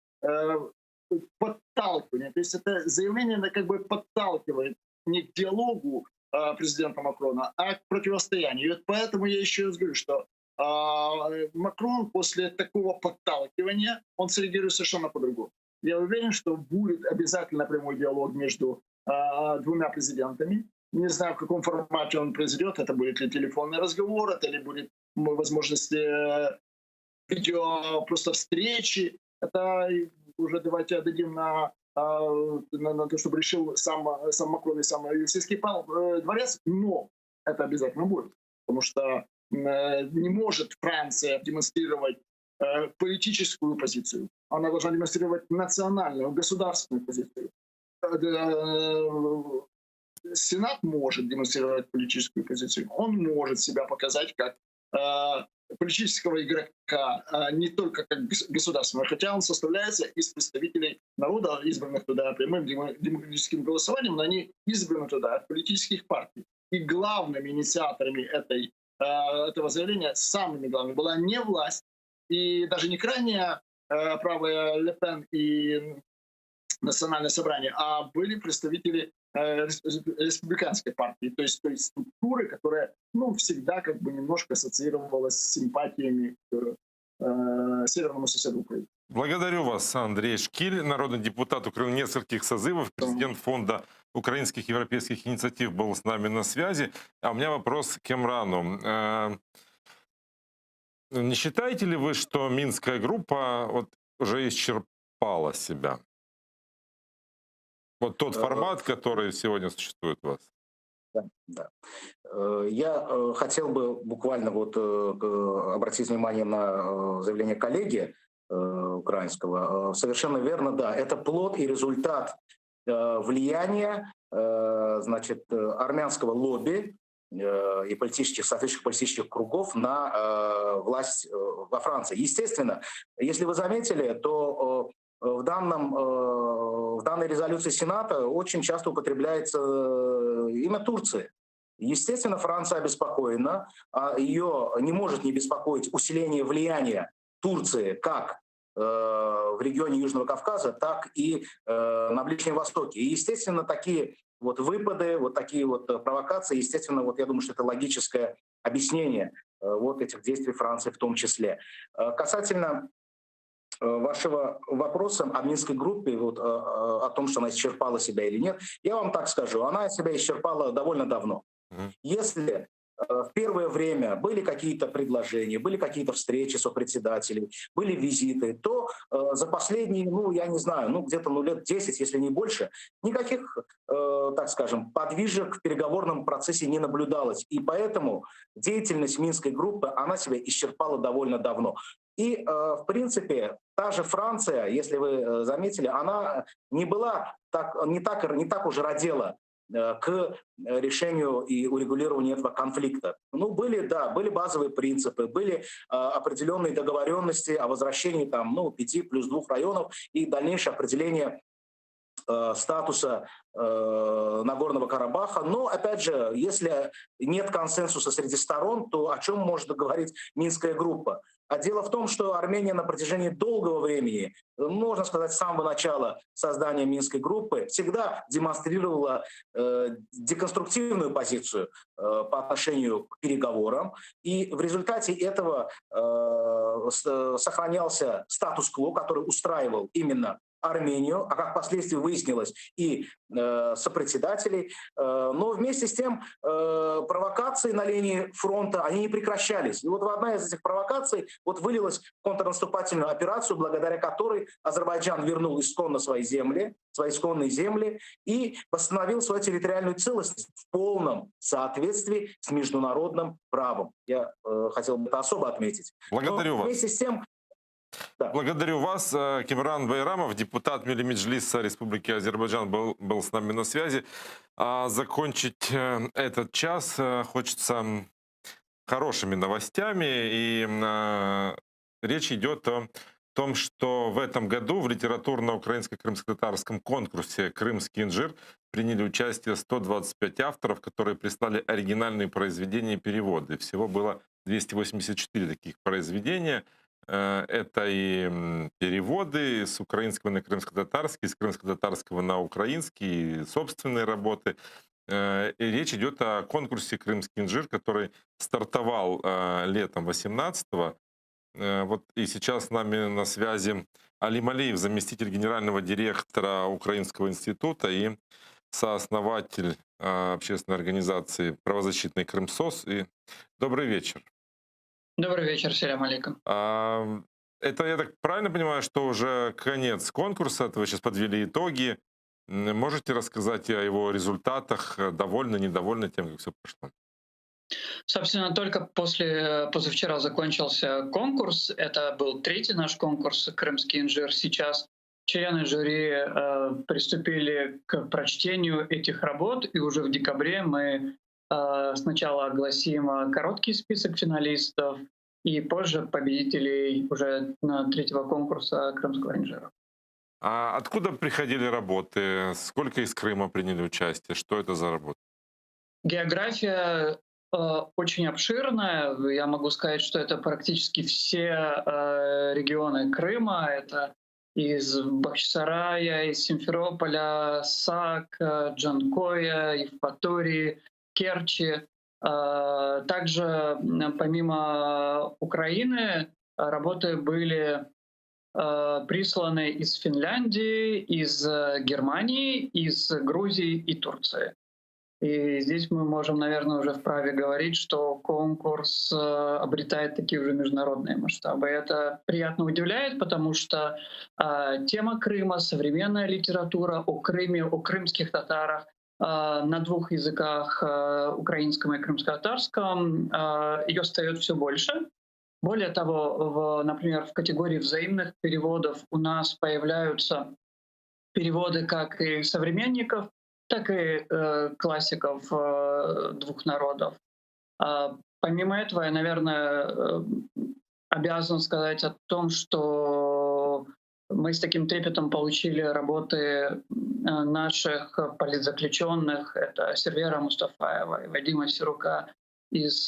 K: подталкивание. То есть это заявление, оно как бы подталкивает не к диалогу президента Макрона, а к противостоянию. И вот поэтому я еще раз говорю, что Макрон после такого подталкивания, он среагирует совершенно по-другому. Я уверен, что будет обязательно прямой диалог между двумя президентами. Не знаю, в каком формате он произойдет. Это будет ли телефонный разговор, это ли будет возможность видео просто встречи. Это уже давайте отдадим на то, чтобы решил сам Макрон и сам Елисейский дворец. Но это обязательно будет. Потому что не может Франция демонстрировать политическую позицию. Она должна демонстрировать национальную, государственную позицию. Сенат может демонстрировать политическую позицию. Он может себя показать как политического игрока, не только как государственного, хотя он составляется из представителей народа, избранных туда прямым демократическим голосованием, но они избраны туда от политических партий. И главными инициаторами этого заявления, самыми главными, была не власть, и даже не крайняя правая Ле Пен и Национальное собрание, а были представители республиканской партии, то есть той структуры, которая, ну, всегда как бы немножко ассоциировалась с симпатиями к северному соседу Украины.
A: Благодарю вас, Андрей Шкиль, народный депутат Украины нескольких созывов, президент фонда украинских и европейских инициатив, был с нами на связи. А у меня вопрос к Эмрану. Не считаете ли вы, что Минская группа вот уже исчерпала себя? Вот тот формат, который сегодня существует у вас.
L: Да. Я хотел бы буквально вот обратить внимание на заявление коллеги украинского. Совершенно верно, да. Это плод и результат влияния, значит, армянского лобби и соответствующих политических кругов на власть во Франции. Естественно, если вы заметили, то в данной резолюции Сената очень часто употребляется имя Турции. Естественно, Франция обеспокоена, а ее не может не беспокоить усиление влияния Турции как в регионе Южного Кавказа, так и на Ближнем Востоке. И, естественно, такие вот выпады, вот такие вот провокации, естественно, вот я думаю, что это логическое объяснение вот этих действий Франции в том числе. Касательно вашего вопроса о Минской группе, вот, о том, что она исчерпала себя или нет, я вам так скажу, она себя исчерпала довольно давно. Если в первое время были какие-то предложения, были какие-то встречи сопредседателей, были визиты, то за последние, я не знаю, где-то лет 10, если не больше, никаких, так скажем, подвижек в переговорном процессе не наблюдалось. И поэтому деятельность Минской группы, она себя исчерпала довольно давно. И, в принципе, та же Франция, если вы заметили, она не так уже родила к решению и урегулированию этого конфликта. Были базовые принципы, были определенные договоренности о возвращении 5 плюс 2 районов и дальнейшее определение статуса Нагорного Карабаха. Но, опять же, если нет консенсуса среди сторон, то о чем может говорить Минская группа? А дело в том, что Армения на протяжении долгого времени, можно сказать, с самого начала создания Минской группы, всегда демонстрировала деконструктивную позицию по отношению к переговорам. И в результате этого сохранялся статус-кво, который устраивал именно Армению, а как впоследствии выяснилось, и сопредседателей. Но вместе с тем провокации на линии фронта, они не прекращались. И вот одна из этих провокаций вылилась в контрнаступательную операцию, благодаря которой Азербайджан вернул исконно свои исконные земли и восстановил свою территориальную целостность в полном соответствии с международным правом. Я хотел бы это особо отметить.
A: Благодарю вас.
L: Вместе с тем,
A: Благодарю вас. Кимран Байрамов, депутат Милимеджлиса Республики Азербайджан, был с нами на связи. А закончить этот час хочется хорошими новостями. И речь идет о том, что в этом году в литературно-украинско-крымско-татарском конкурсе «Крымский инжир» приняли участие 125 авторов, которые прислали оригинальные произведения и переводы. Всего было 284 таких произведения. Это и переводы с украинского на крымско-татарский, с крымско-татарского на украинский, и собственные работы. И речь идет о конкурсе «Крымский инжир», который стартовал летом 18-го. И сейчас с нами на связи Али Малиев, заместитель генерального директора Украинского института и сооснователь общественной организации правозащитной «Крымсос». И добрый вечер.
M: Добрый вечер, салям алейкум.
A: Это, я так правильно понимаю, что уже конец конкурса, вы сейчас подвели итоги. Можете рассказать о его результатах, довольны, недовольны тем, как все прошло?
M: Собственно, только позавчера закончился конкурс. Это был третий наш конкурс «Крымский инжир». Сейчас члены жюри приступили к прочтению этих работ, и уже в декабре мы сначала огласим короткий список финалистов и позже победителей уже третьего конкурса «Крымского инжира».
A: А откуда приходили работы? Сколько из Крыма приняли участие? Что это за работы?
M: География очень обширная. Я могу сказать, что это практически все регионы Крыма. Это из Бахчисарая, из Симферополя, Сак, Джанкоя, Евпатории, Керчи. Также помимо Украины работы были присланы из Финляндии, из Германии, из Грузии и Турции. И здесь мы можем, наверное, уже вправе говорить, что конкурс обретает такие уже международные масштабы. Это приятно удивляет, потому что тема Крыма, современная литература о Крыме, о крымских татарах на двух языках, украинском и крымско-татарском, ее встает все больше. Более того, например, в категории взаимных переводов у нас появляются переводы как и современников, так и классиков двух народов. Помимо этого, я, наверное, обязан сказать о том, что мы с таким трепетом получили работы наших политзаключенных. Это Сервера Мустафаева и Вадима Сирука из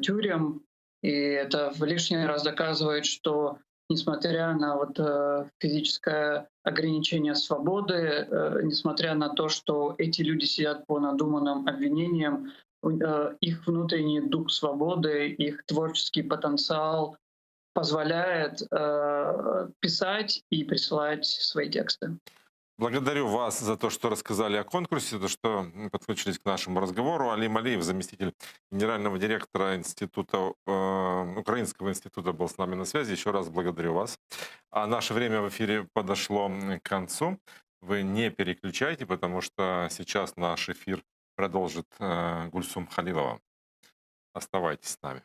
M: тюрем. И это в лишний раз доказывает, что несмотря на физическое ограничение свободы, несмотря на то, что эти люди сидят по надуманным обвинениям, их внутренний дух свободы, их творческий потенциал позволяет писать и присылать свои тексты.
A: Благодарю вас за то, что рассказали о конкурсе, за то, что подключились к нашему разговору. Алим Алиев, заместитель генерального директора Украинского института, был с нами на связи. Еще раз благодарю вас. А наше время в эфире подошло к концу. Вы не переключайте, потому что сейчас наш эфир продолжит Гульсум Халилова. Оставайтесь с нами.